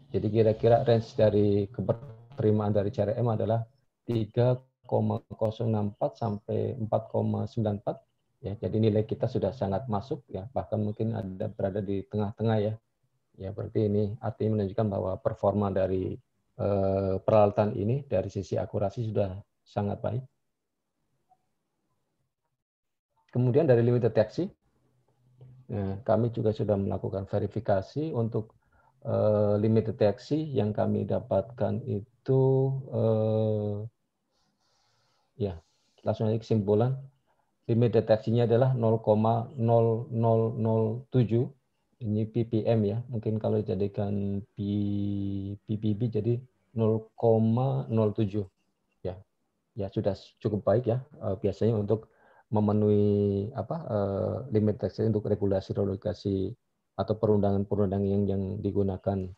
[SPEAKER 1] Jadi kira-kira range dari keberterimaan dari CRM adalah 3,064 sampai 4,94 ya. Jadi nilai kita sudah sangat masuk ya, bahkan mungkin ada berada di tengah-tengah ya. Ya berarti ini artinya menunjukkan bahwa performa dari peralatan ini dari sisi akurasi sudah sangat baik. Kemudian dari limit deteksi, kami juga sudah melakukan verifikasi untuk limit deteksi yang kami dapatkan itu ya langsung aja kesimpulan, limit deteksinya adalah 0,0007, ini ppm ya, mungkin kalau dijadikan ppb jadi 0,07 ya. Ya sudah cukup baik ya, biasanya untuk memenuhi limit deteksi untuk regulasi atau perundangan-perundangan yang digunakan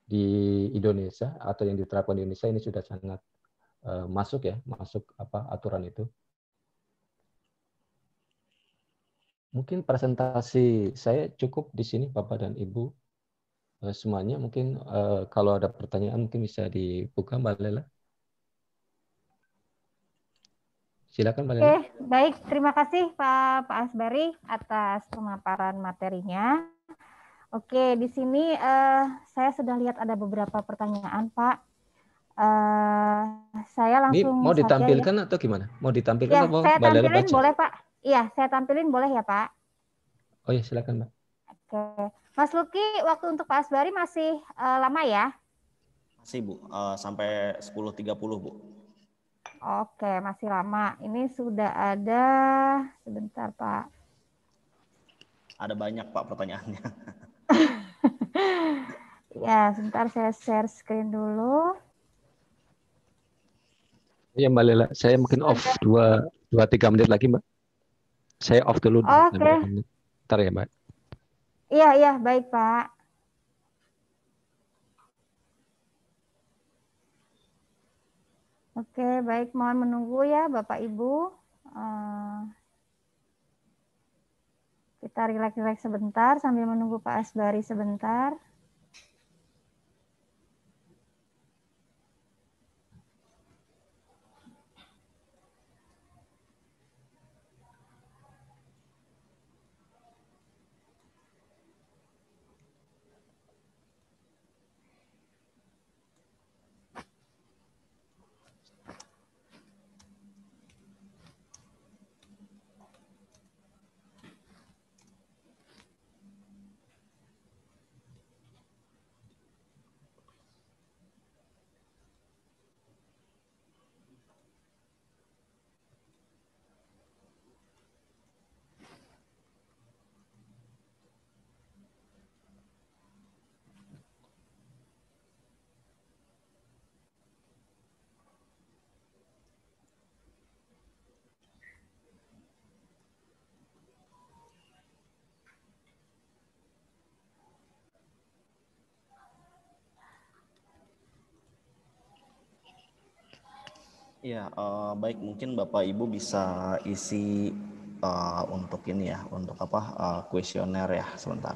[SPEAKER 1] di Indonesia atau yang diterapkan di Indonesia ini sudah sangat masuk aturan itu. Mungkin presentasi saya cukup di sini Bapak dan Ibu semuanya. Mungkin kalau ada pertanyaan mungkin bisa dibuka Mbak Lela. Silakan Mbak Lela.
[SPEAKER 2] Oke, baik. Terima kasih Pak Asbari atas pemaparan materinya. Oke, di sini saya sudah lihat ada beberapa pertanyaan, Pak. Saya langsung
[SPEAKER 1] Ini mau
[SPEAKER 2] saja
[SPEAKER 1] ditampilkan
[SPEAKER 2] ya.
[SPEAKER 1] atau gimana? Mau ditampilkan
[SPEAKER 2] Ya,
[SPEAKER 1] atau
[SPEAKER 2] saya
[SPEAKER 1] Mbak Lela
[SPEAKER 2] tampilin
[SPEAKER 1] baca?
[SPEAKER 2] boleh, Pak. Iya, saya tampilin boleh ya, Pak.
[SPEAKER 1] Oh ya, silakan Mbak.
[SPEAKER 2] Oke, Mas Luki, waktu untuk Pak Asbari masih lama ya?
[SPEAKER 3] Masih Bu, sampai 10.30 Bu.
[SPEAKER 2] Oke, masih lama. Ini sudah ada, sebentar Pak.
[SPEAKER 3] Ada banyak Pak pertanyaannya.
[SPEAKER 2] Ya, sebentar saya share screen dulu.
[SPEAKER 1] Ya Mbak Lela, saya mungkin off 2-3 menit lagi Mbak. Saya off dulu
[SPEAKER 2] Oke,
[SPEAKER 1] beberapa menit. Ntar ya Mbak.
[SPEAKER 2] iya, baik Pak. Oke, baik. Mohon menunggu ya Bapak Ibu. Kita rileks-rileks sebentar sambil menunggu Pak Asbari sebentar.
[SPEAKER 3] Ya, baik, mungkin Bapak Ibu bisa isi untuk ini ya, untuk apa kuesioner ya sebentar.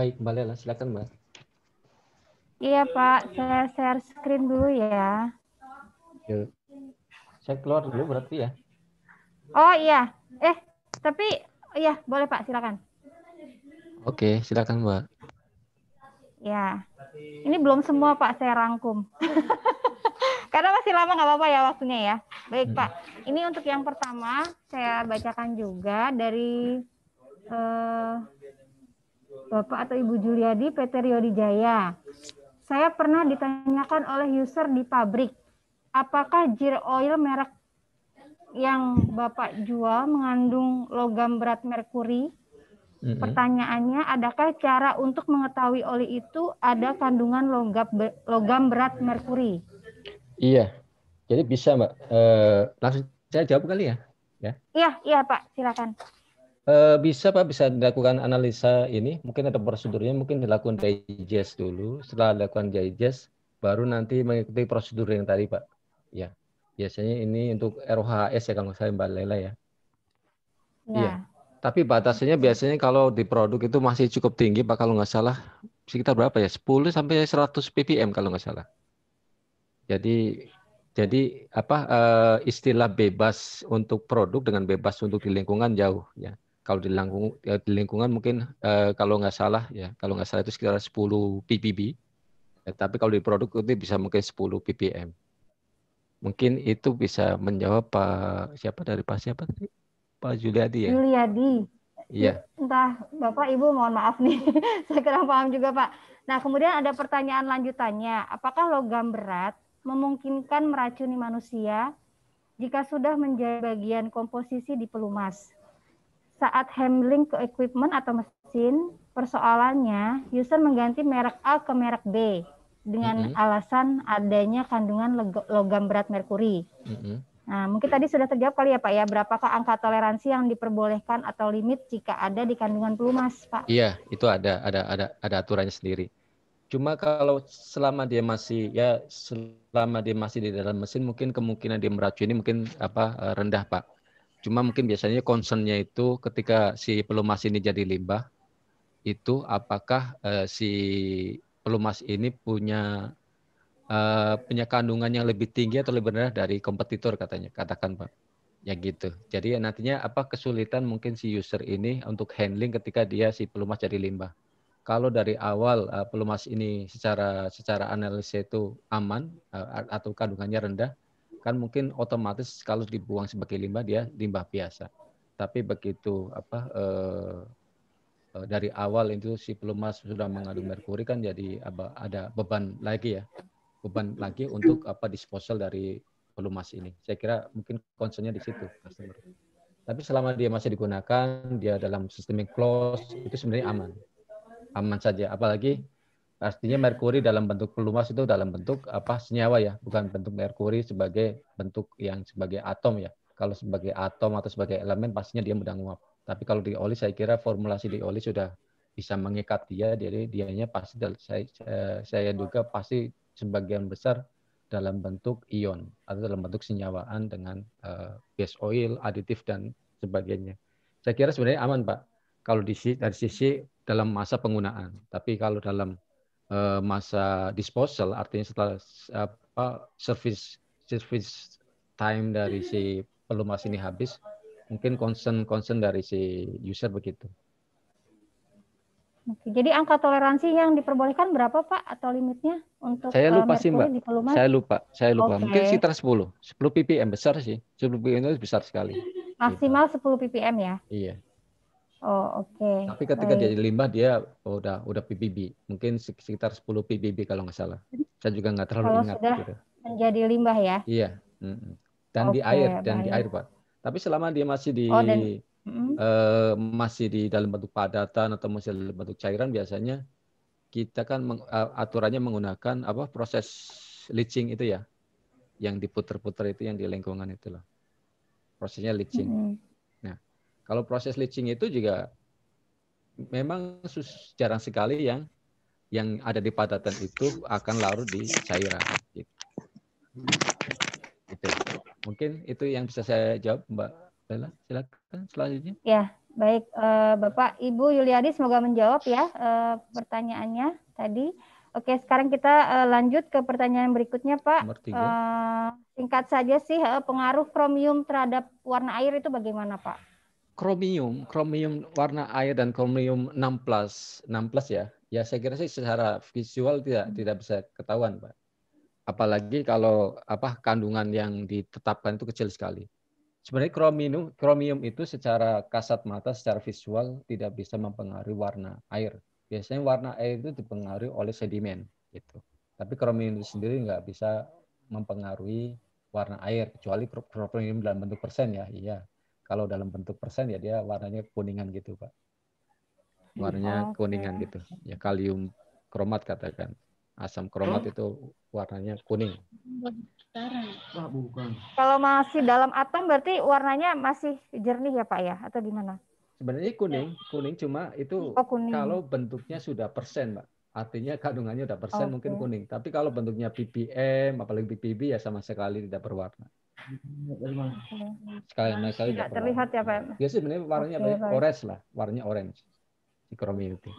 [SPEAKER 1] Baik Mbak Lela, silakan Mbak.
[SPEAKER 2] Iya Pak, saya share screen dulu ya.
[SPEAKER 1] Yuk. Saya keluar dulu berarti ya.
[SPEAKER 2] Oh iya, tapi iya boleh Pak, silakan.
[SPEAKER 1] Oke, silakan Mbak.
[SPEAKER 2] Ya, ini belum semua Pak saya rangkum. Karena masih lama nggak apa-apa ya waktunya ya. Baik Pak, ini untuk yang pertama saya bacakan juga dari Bapak atau Ibu Juliadi PT Rio Jaya. Saya pernah ditanyakan oleh user di pabrik, apakah gear oil merek yang Bapak jual mengandung logam berat merkuri? Pertanyaannya, adakah cara untuk mengetahui oli itu ada kandungan logam berat merkuri?
[SPEAKER 1] Iya, jadi bisa Mbak. Langsung saya jawab kali ya.
[SPEAKER 2] Iya Pak, silakan.
[SPEAKER 1] Bisa Pak, bisa dilakukan analisa ini. Mungkin ada prosedurnya, mungkin dilakukan digest dulu. Setelah dilakukan digest, baru nanti mengikuti prosedur yang tadi Pak. Ya, biasanya ini untuk ROHS ya kalau saya Mbak Lela ya. Iya. Tapi batasnya biasanya kalau di produk itu masih cukup tinggi Pak, kalau nggak salah sekitar berapa ya? 10 sampai 100 ppm kalau nggak salah. Jadi apa istilah bebas untuk produk dengan bebas untuk di lingkungan jauh ya. Kalau di lingkungan mungkin kalau nggak salah itu sekitar 10 ppb. Ya, tapi kalau di produk itu bisa mungkin 10 ppm. Mungkin itu bisa menjawab Pak siapa dari Pak siapa tadi? Pak Juliadi ya.
[SPEAKER 2] Juliadi.
[SPEAKER 1] Iya.
[SPEAKER 2] entah Bapak Ibu mohon maaf nih, saya kurang paham juga Pak. Nah kemudian ada pertanyaan lanjutannya, apakah logam berat memungkinkan meracuni manusia jika sudah menjadi bagian komposisi di pelumas? Saat handling ke equipment atau mesin, persoalannya user mengganti merek A ke merek B dengan alasan adanya kandungan logam berat merkuri. Nah, mungkin tadi sudah terjawab kali ya Pak ya, berapakah angka toleransi yang diperbolehkan atau limit jika ada di kandungan pelumas, Pak?
[SPEAKER 1] Iya, itu ada aturannya sendiri. Cuma kalau selama dia masih di dalam mesin, mungkin kemungkinan dia meracuni mungkin rendah Pak. Cuma mungkin biasanya concernnya itu ketika si pelumas ini jadi limbah, itu apakah si pelumas ini punya kandungan yang lebih tinggi atau lebih rendah dari kompetitor katakan Pak. Ya gitu. Jadi nantinya kesulitan mungkin si user ini untuk handling ketika dia si pelumas jadi limbah. Kalau dari awal pelumas ini secara analisis itu aman atau kandungannya rendah, kan mungkin otomatis kalau dibuang sebagai limbah dia limbah biasa. Tapi begitu dari awal itu si pelumas sudah mengandung merkuri, kan jadi ada beban lagi untuk disposal dari pelumas ini. Saya kira mungkin concernnya di situ customer. Tapi selama dia masih digunakan, dia dalam sistem yang close, itu sebenarnya aman saja. Apalagi pastinya merkuri dalam bentuk pelumas itu dalam bentuk senyawa ya, bukan bentuk merkuri sebagai bentuk yang sebagai atom ya. Kalau sebagai atom atau sebagai elemen pastinya dia mudah nguap. Tapi kalau di oli saya kira formulasi di oli sudah bisa mengikat dia, jadi dianya pasti saya duga pasti sebagian besar dalam bentuk ion atau dalam bentuk senyawaan dengan base oil, aditif dan sebagainya. Saya kira sebenarnya aman Pak kalau dari sisi dalam masa penggunaan. Tapi kalau dalam masa disposal, artinya setelah service time dari si pelumas ini habis, mungkin concern dari si user begitu.
[SPEAKER 2] Oke, jadi angka toleransi yang diperbolehkan berapa Pak atau limitnya untuk
[SPEAKER 1] Saya lupa sih Mbak.
[SPEAKER 2] di pelumas?
[SPEAKER 1] Saya lupa.
[SPEAKER 2] Okay.
[SPEAKER 1] Mungkin sekitar 10 ppm besar sih. 10 ppm itu besar sekali.
[SPEAKER 2] Maksimal 10 ppm ya?
[SPEAKER 1] Iya.
[SPEAKER 2] Oh, oke.
[SPEAKER 1] Tapi ketika dia jadi limbah dia udah ppb. Mungkin sekitar 10 ppb kalau nggak salah. Saya juga nggak terlalu
[SPEAKER 2] kalau
[SPEAKER 1] ingat
[SPEAKER 2] sudah
[SPEAKER 1] gitu.
[SPEAKER 2] Menjadi limbah ya?
[SPEAKER 1] Iya. Dan di air Pak. Tapi selama dia masih masih di dalam bentuk padatan atau masih dalam bentuk cairan, biasanya kita kan aturannya menggunakan proses leaching itu ya, yang diputer-puter itu, yang di lingkungan itu loh. Prosesnya leaching. Nah, kalau proses leaching itu juga memang jarang sekali yang ada di padatan itu akan larut di cairan. Gitu. Mungkin itu yang bisa saya jawab, Mbak Bella. Silakan selanjutnya.
[SPEAKER 2] Ya, baik Bapak Ibu Yuliadi, semoga menjawab ya pertanyaannya tadi. Oke, sekarang kita lanjut ke pertanyaan berikutnya Pak. Singkat saja sih, pengaruh kromium terhadap warna air itu bagaimana Pak?
[SPEAKER 1] Kromium warna air dan kromium 6+ ya. Ya saya kira sih secara visual tidak bisa ketahuan Pak. Apalagi kalau kandungan yang ditetapkan itu kecil sekali. Sebenarnya kromium itu secara kasat mata, secara visual tidak bisa mempengaruhi warna air. Biasanya warna air itu dipengaruhi oleh sedimen gitu. Tapi kromium itu sendiri nggak bisa mempengaruhi warna air, kecuali kromium dalam bentuk persen ya. Iya. Kalau dalam bentuk persen ya dia warnanya kuningan gitu Pak. Warnanya kuningan gitu. Ya kalium kromat katakan. Asam kromat itu warnanya kuning.
[SPEAKER 2] Bukan. Kalau masih dalam atom berarti warnanya masih jernih ya Pak ya, atau gimana?
[SPEAKER 1] Sebenarnya kuning cuma itu kalau bentuknya sudah persen Mbak. Artinya kandungannya udah persen mungkin kuning. Tapi kalau bentuknya ppm apalagi ppb ya sama sekali tidak berwarna. Sekali tidak
[SPEAKER 2] terlihat ya Pak.
[SPEAKER 1] Biasanya sebenarnya warnanya orange lah, warnanya orange. Si kromium itu.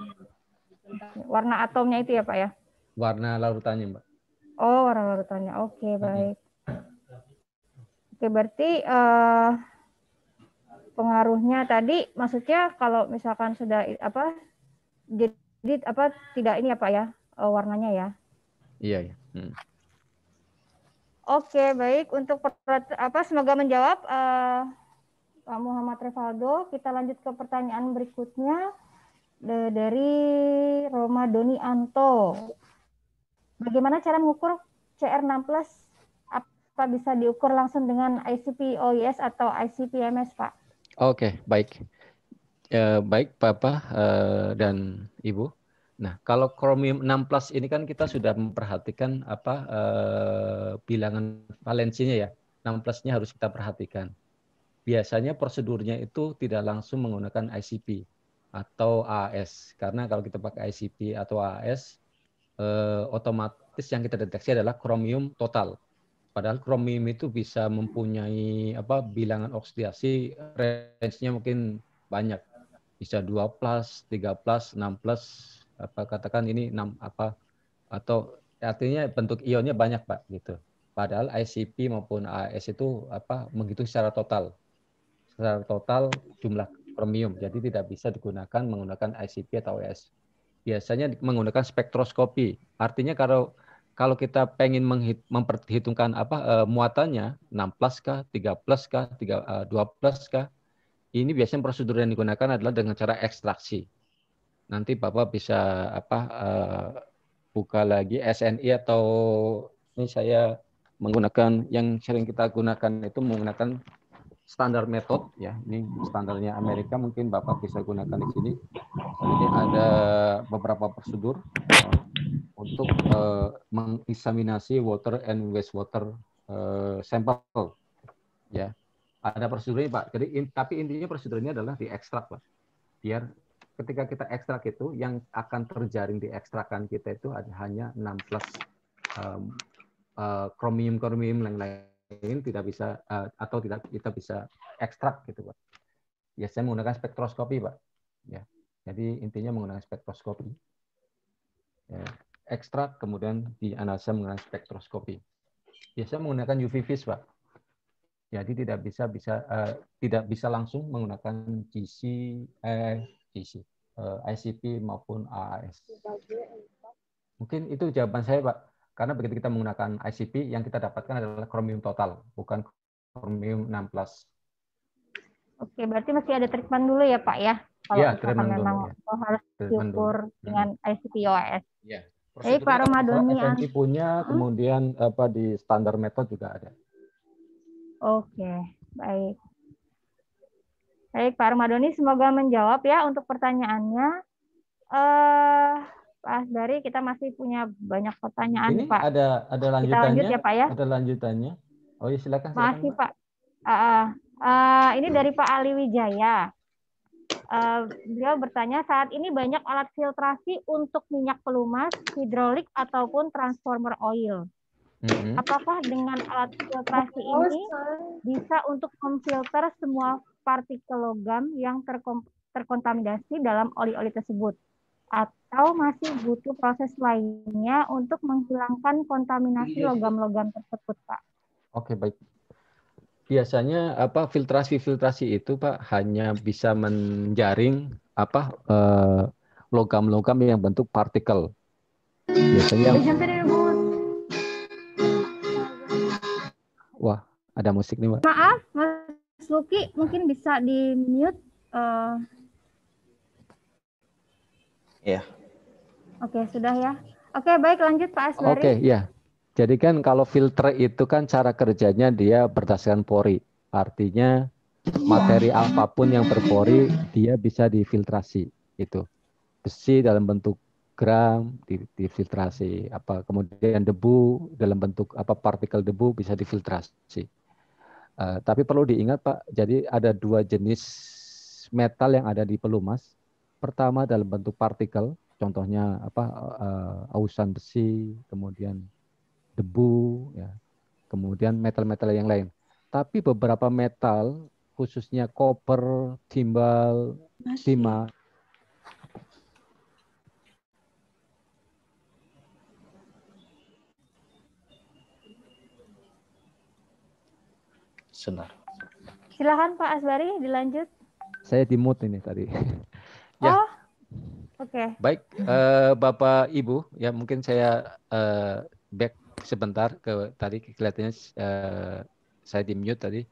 [SPEAKER 2] Warna atomnya itu ya Pak ya?
[SPEAKER 1] Warna larutannya Mbak.
[SPEAKER 2] Oh, warna larutannya. Oke, baik. Oke, berarti pengaruhnya tadi maksudnya kalau misalkan sudah jadi tidak ini ya Pak ya, warnanya ya?
[SPEAKER 1] Iya.
[SPEAKER 2] Oke, baik, untuk semoga menjawab Pak Muhammad Revaldo. Kita lanjut ke pertanyaan berikutnya dari Roma Doni Anto. Bagaimana cara mengukur CR6+? Apa bisa diukur langsung dengan ICP OIS atau ICP-MS, Pak?
[SPEAKER 1] Oke, baik. Baik Bapak dan Ibu. Nah, kalau chromium 6+ ini kan kita sudah memperhatikan bilangan valensinya ya. 6+-nya harus kita perhatikan. Biasanya prosedurnya itu tidak langsung menggunakan ICP atau AAS. Karena kalau kita pakai ICP atau AAS, otomatis yang kita deteksi adalah chromium total. Padahal chromium itu bisa mempunyai bilangan oksidasi range-nya mungkin banyak. Bisa 2+, 3+, 6+, katakan ini 6 atau artinya bentuk ionnya banyak, Pak, gitu. Padahal ICP maupun AAS itu menghitung secara total. Secara total jumlah chromium. Jadi tidak bisa digunakan menggunakan ICP atau AAS. Biasanya menggunakan spektroskopi. Artinya kalau kita pengen memperhitungkan muatannya 6+ kah, 3+ kah, 2+ kah, ini biasanya prosedur yang digunakan adalah dengan cara ekstraksi. Nanti Bapak bisa buka lagi SNI atau ini saya menggunakan yang sering kita gunakan itu menggunakan standar metode ya. Ini standarnya Amerika, mungkin Bapak bisa gunakan di sini. Ini ada beberapa prosedur untuk mengeksaminasi water and wastewater sampel ya. Ada prosedurnya, Pak. Jadi tapi intinya prosedurnya adalah diekstrak, Pak. Biar ketika kita ekstrak itu yang akan terjaring di ekstrakan kita itu hanya 6+ chromium yang lain tidak bisa atau tidak kita bisa ekstrak gitu, Pak. Biasanya menggunakan spektroskopi, Pak. Ya. Jadi intinya menggunakan spektroskopi. Ya. Ekstrak kemudian dianalisa menggunakan spektroskopi. Biasanya menggunakan UV vis, Pak. Jadi tidak bisa langsung menggunakan ICP maupun AAS. Mungkin itu jawaban saya, Pak. Karena begitu kita menggunakan ICP, yang kita dapatkan adalah chromium total, bukan chromium 6+.
[SPEAKER 2] Oke, berarti masih ada treatment dulu ya, Pak ya? Kalau
[SPEAKER 1] ya,
[SPEAKER 2] misalkan memang
[SPEAKER 1] dulu, ya.
[SPEAKER 2] harus diukur dengan ICP OIS.
[SPEAKER 1] Ya.
[SPEAKER 2] Baik, Pak Romadoni.
[SPEAKER 1] SNI punya, kemudian di standar metode juga ada.
[SPEAKER 2] Oke, baik. Baik, Pak Romadoni, semoga menjawab ya untuk pertanyaannya. Pak Asbari, kita masih punya banyak pertanyaan,
[SPEAKER 1] Ini
[SPEAKER 2] Pak.
[SPEAKER 1] ada lanjutannya.
[SPEAKER 2] Kita lanjut ya, Pak ya.
[SPEAKER 1] Ada lanjutannya. Oh ya, silakan.
[SPEAKER 2] Masih, Pak. Ini dari Pak Ali Wijaya. Beliau bertanya, saat ini banyak alat filtrasi untuk minyak pelumas, hidrolik, ataupun transformer oil. Apakah dengan alat filtrasi ini bisa untuk memfilter semua partikel logam yang terkontaminasi dalam oli-oli tersebut? Atau masih butuh proses lainnya untuk menghilangkan kontaminasi logam-logam tersebut, Pak? Oke,
[SPEAKER 1] baik. Biasanya filtrasi itu, Pak, hanya bisa menjaring logam-logam yang bentuk partikel. Biasanya wah, ada musik nih, Pak.
[SPEAKER 2] Maaf, Mas Luki, mungkin bisa di-mute.
[SPEAKER 3] Ya.
[SPEAKER 2] Oke, sudah ya. Oke, baik, lanjut Pak Asbari.
[SPEAKER 1] Oke, ya. Jadi kan kalau filter itu kan cara kerjanya dia berdasarkan pori. Artinya materi apapun yang berpori dia bisa difiltrasi. Itu besi dalam bentuk gram difiltrasi, kemudian debu dalam bentuk partikel debu bisa difiltrasi. Tapi perlu diingat, Pak, jadi ada dua jenis metal yang ada di pelumas. Pertama dalam bentuk partikel, contohnya ausan besi, kemudian debu, ya, kemudian metal-metal yang lain. Tapi beberapa metal, khususnya koper, timbal, timah,
[SPEAKER 3] Sebentar.
[SPEAKER 2] Silakan Pak Asbari, dilanjut.
[SPEAKER 1] Saya di mute ini tadi.
[SPEAKER 2] Ya. Oh, oke.
[SPEAKER 1] Baik, Bapak Ibu, ya mungkin saya back sebentar ke tadi kelihatannya saya di mute tadi.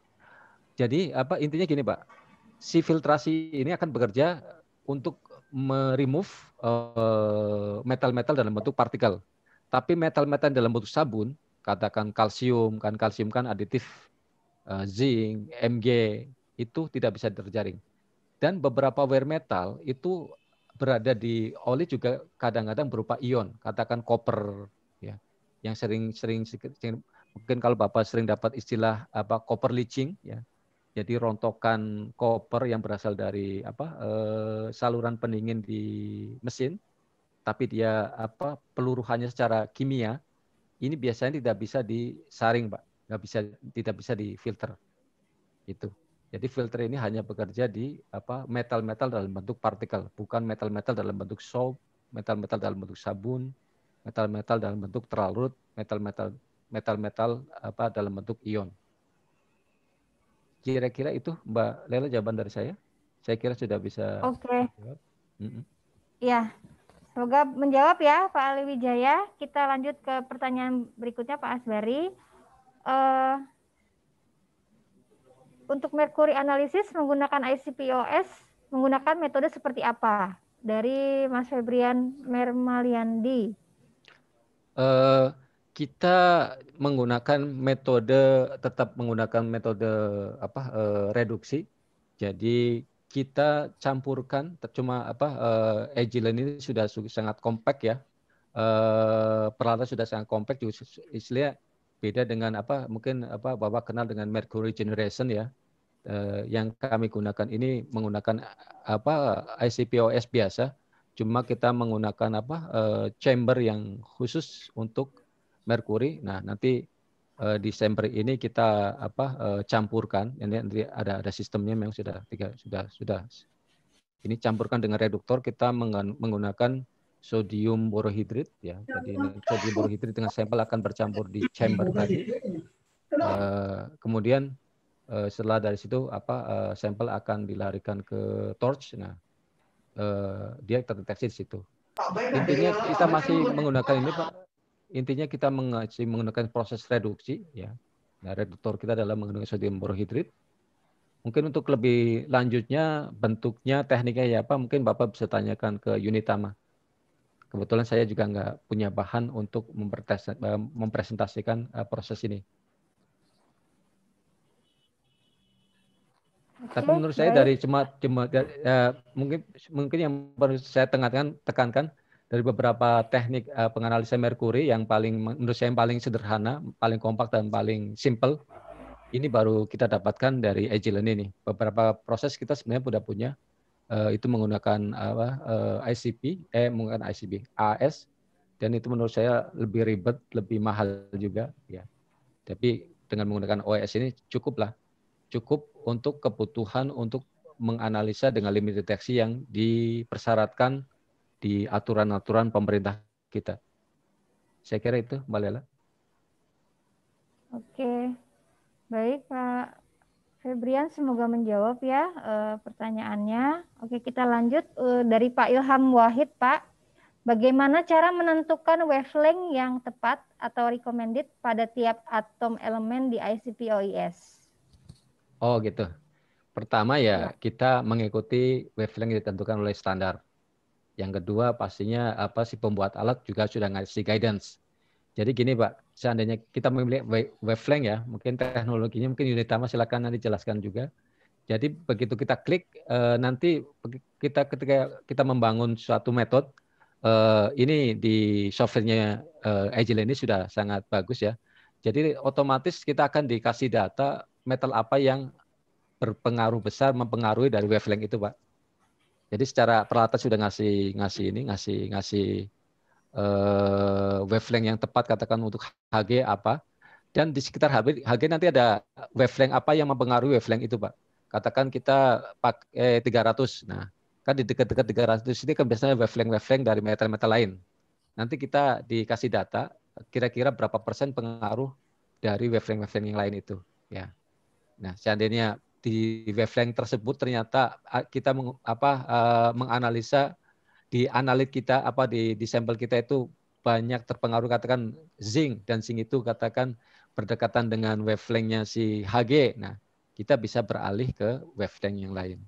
[SPEAKER 1] Jadi intinya gini Pak, si filtrasi ini akan bekerja untuk meremove metal-metal dalam bentuk partikel. Tapi metal-metal dalam bentuk sabun, katakan kalsium kan aditif zinc, Mg, itu tidak bisa terjaring. Dan beberapa wear metal itu berada di oli juga kadang-kadang berupa ion, katakan copper, ya, yang sering mungkin kalau Bapak sering dapat istilah copper leaching, ya. Jadi rontokan koper yang berasal dari saluran pendingin di mesin, tapi dia peluruhannya secara kimia ini biasanya tidak bisa disaring, Pak, tidak bisa difilter, gitu. Jadi filter ini hanya bekerja di metal-metal dalam bentuk partikel, bukan metal-metal dalam bentuk soap, metal-metal dalam bentuk sabun, metal-metal dalam bentuk terlarut, metal-metal dalam bentuk ion. Kira-kira itu Mbak Lela jawaban dari saya. Saya kira sudah bisa.
[SPEAKER 2] Oke. Ya, semoga menjawab ya Pak Ali Wijaya. Kita lanjut ke pertanyaan berikutnya Pak Asbari. Untuk merkuri analisis menggunakan ICP-OS, menggunakan metode seperti apa? Dari Mas Febrian Mermaliandi.
[SPEAKER 1] Kita tetap menggunakan metode reduksi. Jadi kita campurkan, cuma Agilent ini sudah sangat compact ya. Peralatan sudah sangat compact, istilahnya beda dengan mungkin Bapak kenal dengan Mercury Generation ya. Yang kami gunakan ini menggunakan ICP-OS biasa, cuma kita menggunakan chamber yang khusus untuk merkuri. Nah, nanti di chamber ini kita campurkan. Ini nanti ada sistemnya memang sudah ini campurkan dengan reduktor. Kita menggunakan sodium borohidrit ya. Jadi sodium borohidrit dengan sampel akan bercampur di chamber tadi. Kemudian setelah dari situ sampel akan dilarikan ke torch. Nah, dia terdeteksi di situ. Intinya kita masih menggunakan ini Pak. Intinya kita masih menggunakan proses reduksi ya. Nah, reduktor kita adalah menggunakan sodium borohidrit. Mungkin untuk lebih lanjutnya bentuknya, tekniknya ya Pak, mungkin Bapak bisa tanyakan ke Unitama. Kebetulan saya juga nggak punya bahan untuk mempresentasikan proses ini. Tapi menurut saya dari mungkin yang perlu saya tekankan dari beberapa teknik penganalisa merkuri yang menurut saya yang paling sederhana, paling kompak dan paling simple, ini baru kita dapatkan dari Agilent ini. Beberapa proses kita sebenarnya sudah punya, itu menggunakan menggunakan AS, dan itu menurut saya lebih ribet, lebih mahal juga ya. Tapi dengan menggunakan OS ini cukup untuk kebutuhan untuk menganalisa dengan limit deteksi yang dipersyaratkan di aturan-aturan pemerintah kita. Saya kira itu, Mbak Lela.
[SPEAKER 2] Oke, baik Pak Febrian, semoga menjawab ya pertanyaannya. Oke, kita lanjut dari Pak Ilham Wahid, Pak. Bagaimana cara menentukan wavelength yang tepat atau recommended pada tiap atom elemen di ICP-OIS?
[SPEAKER 1] Oh gitu. Pertama ya kita mengikuti wavelength yang ditentukan oleh standar. Yang kedua pastinya si pembuat alat juga sudah ngasih guidance. Jadi gini Pak, seandainya kita memilih wavelength ya, mungkin teknologinya mungkin Unitama silakan nanti jelaskan juga. Jadi begitu kita klik nanti ketika kita membangun suatu metode, ini di softwarenya Agilent ini sudah sangat bagus ya. Jadi otomatis kita akan dikasih data metal apa yang berpengaruh besar mempengaruhi dari wavelength itu, Pak. Jadi secara peralatan sudah ngasih wavelength yang tepat, katakan untuk Hg apa, dan di sekitar Hg nanti ada wavelength apa yang mempengaruhi wavelength itu, Pak. Katakan kita pakai 300. Nah, kan di dekat-dekat 300 ini kan biasanya wavelength dari metal-metal lain. Nanti kita dikasih data kira-kira berapa persen pengaruh dari wavelength yang lain itu, ya. Nah, seandainya di wavelength tersebut ternyata kita menganalisa di analit kita di sampel kita itu banyak terpengaruh katakan zinc, dan zinc itu katakan berdekatan dengan wavelength-nya si Hg. Nah, kita bisa beralih ke wavelength yang lain.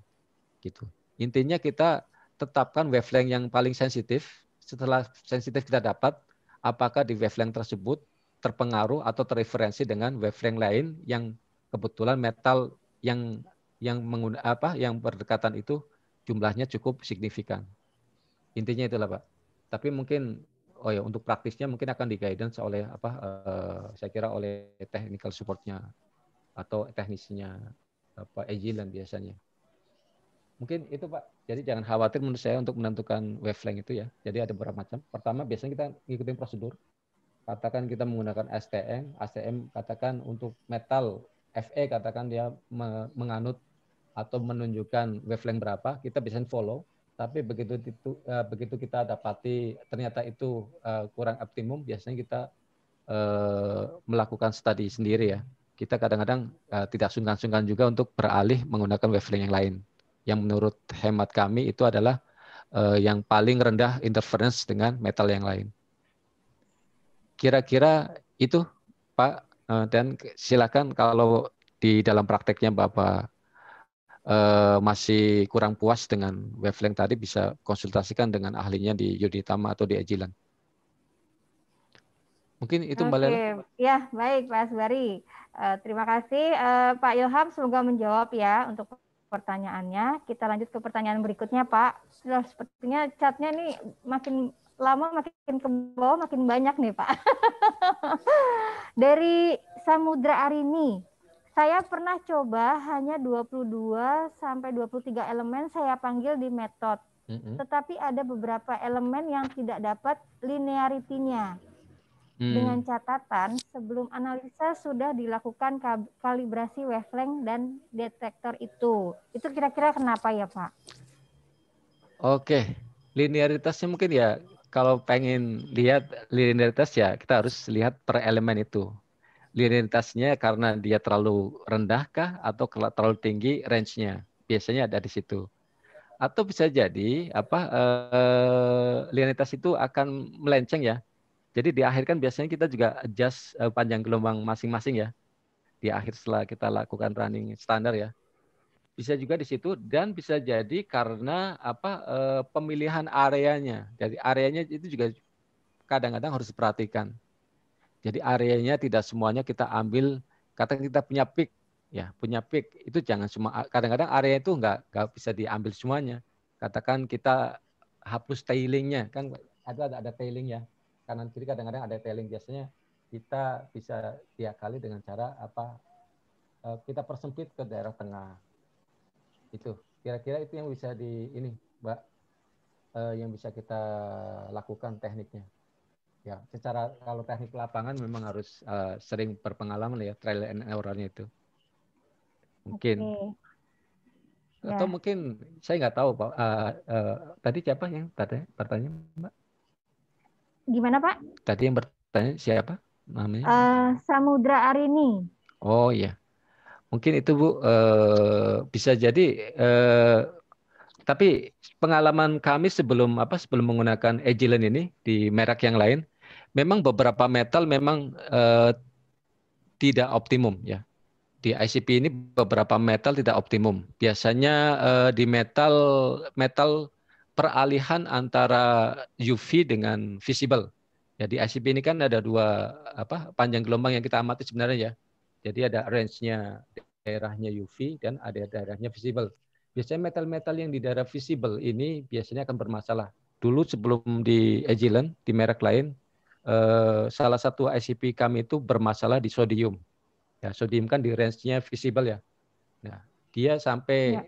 [SPEAKER 1] Gitu. Intinya kita tetapkan wavelength yang paling sensitif. Setelah sensitif kita dapat, apakah di wavelength tersebut terpengaruh atau terreferensi dengan wavelength lain yang kebetulan metal yang yang berdekatan itu jumlahnya cukup signifikan. Intinya itulah, Pak. Tapi mungkin untuk praktisnya mungkin akan di-guidance oleh saya kira oleh technical support-nya atau teknisnya Agilent biasanya. Mungkin itu, Pak. Jadi jangan khawatir menurut saya untuk menentukan wavelength itu ya. Jadi ada beberapa macam. Pertama biasanya kita ngikutin prosedur. Katakan kita menggunakan STM, ACM katakan untuk metal FE katakan dia menganut atau menunjukkan wavelength berapa, kita bisa follow. Tapi begitu kita dapati ternyata itu kurang optimum, biasanya kita melakukan studi sendiri ya. Kita kadang-kadang tidak sungkan-sungkan juga untuk beralih menggunakan wavelength yang lain. Yang menurut hemat kami itu adalah yang paling rendah interference dengan metal yang lain. Kira-kira itu, Pak, dan silakan kalau di dalam prakteknya Bapak masih kurang puas dengan wavelength tadi, bisa konsultasikan dengan ahlinya di Unitama atau di Agilent. Mungkin itu Mbak Lela.
[SPEAKER 2] Ya baik Pak Asbari. Terima kasih Pak Ilham, semoga menjawab ya untuk pertanyaannya. Kita lanjut ke pertanyaan berikutnya Pak. Sepertinya chatnya nih makin lama makin ke bawah makin banyak nih Pak. Dari Samudra Arini, saya pernah coba hanya 22 sampai 23 elemen saya panggil di metode. Tetapi ada beberapa elemen yang tidak dapat linearity-nya. Dengan catatan sebelum analisa sudah dilakukan kalibrasi wavelength dan detektor itu. Itu kira-kira kenapa ya Pak?
[SPEAKER 1] Oke, linearitasnya mungkin ya kalau pengen lihat linearitas ya kita harus lihat per elemen itu. Linearitasnya karena dia terlalu rendah kah atau terlalu tinggi range-nya. Biasanya ada di situ. Atau bisa jadi linearitas itu akan melenceng ya. Jadi di akhir kan biasanya kita juga adjust panjang gelombang masing-masing ya. Di akhir setelah kita lakukan running standar ya. Bisa juga di situ dan bisa jadi karena pemilihan areanya. Jadi areanya itu juga kadang-kadang harus diperhatikan. Jadi areanya tidak semuanya kita ambil, katakan kita punya peak ya, punya peak itu jangan cuma kadang-kadang area itu nggak bisa diambil semuanya. Katakan kita hapus tailingnya kan ada tailing ya. Kanan kiri kadang-kadang ada tailing, biasanya kita bisa diakali dengan cara kita persempit ke daerah tengah. Itu kira-kira itu yang bisa Mbak, yang bisa kita lakukan tekniknya. Ya, secara kalau teknik lapangan memang harus sering berpengalaman ya, trial and error-nya itu. Mungkin. Atau mungkin saya nggak tahu Pak. Tadi siapa yang bertanya, Mbak?
[SPEAKER 2] Gimana Pak?
[SPEAKER 1] Tadi yang bertanya siapa namanya?
[SPEAKER 2] Samudra Arini.
[SPEAKER 1] Oh iya. Mungkin itu Bu bisa jadi tapi pengalaman kami sebelum menggunakan Agilent ini di merek yang lain, memang beberapa metal memang tidak optimum ya. Di ICP ini beberapa metal tidak optimum. Biasanya di metal peralihan antara UV dengan visible. Jadi ICP ini kan ada dua panjang gelombang yang kita amati sebenarnya ya. Jadi ada range-nya daerahnya UV dan ada daerahnya visible. Biasanya metal-metal yang di daerah visible ini biasanya akan bermasalah. Dulu sebelum di Agilent, di merek lain, salah satu ICP kami itu bermasalah di sodium. Ya, sodium kan di range-nya visible ya. Nah, dia sampai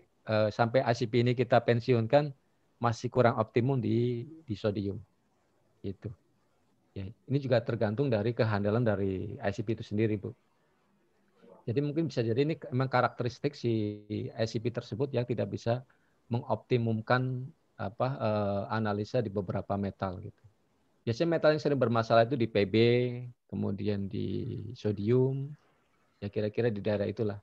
[SPEAKER 1] ICP ini kita pensiunkan masih kurang optimum di sodium. Gitu. Ya, ini juga tergantung dari kehandalan dari ICP itu sendiri, Bu. Jadi mungkin bisa jadi ini memang karakteristik si ICP tersebut yang tidak bisa mengoptimumkan analisa di beberapa metal gitu. Biasanya metal yang sering bermasalah itu di PB, kemudian di sodium, ya kira-kira di daerah itulah.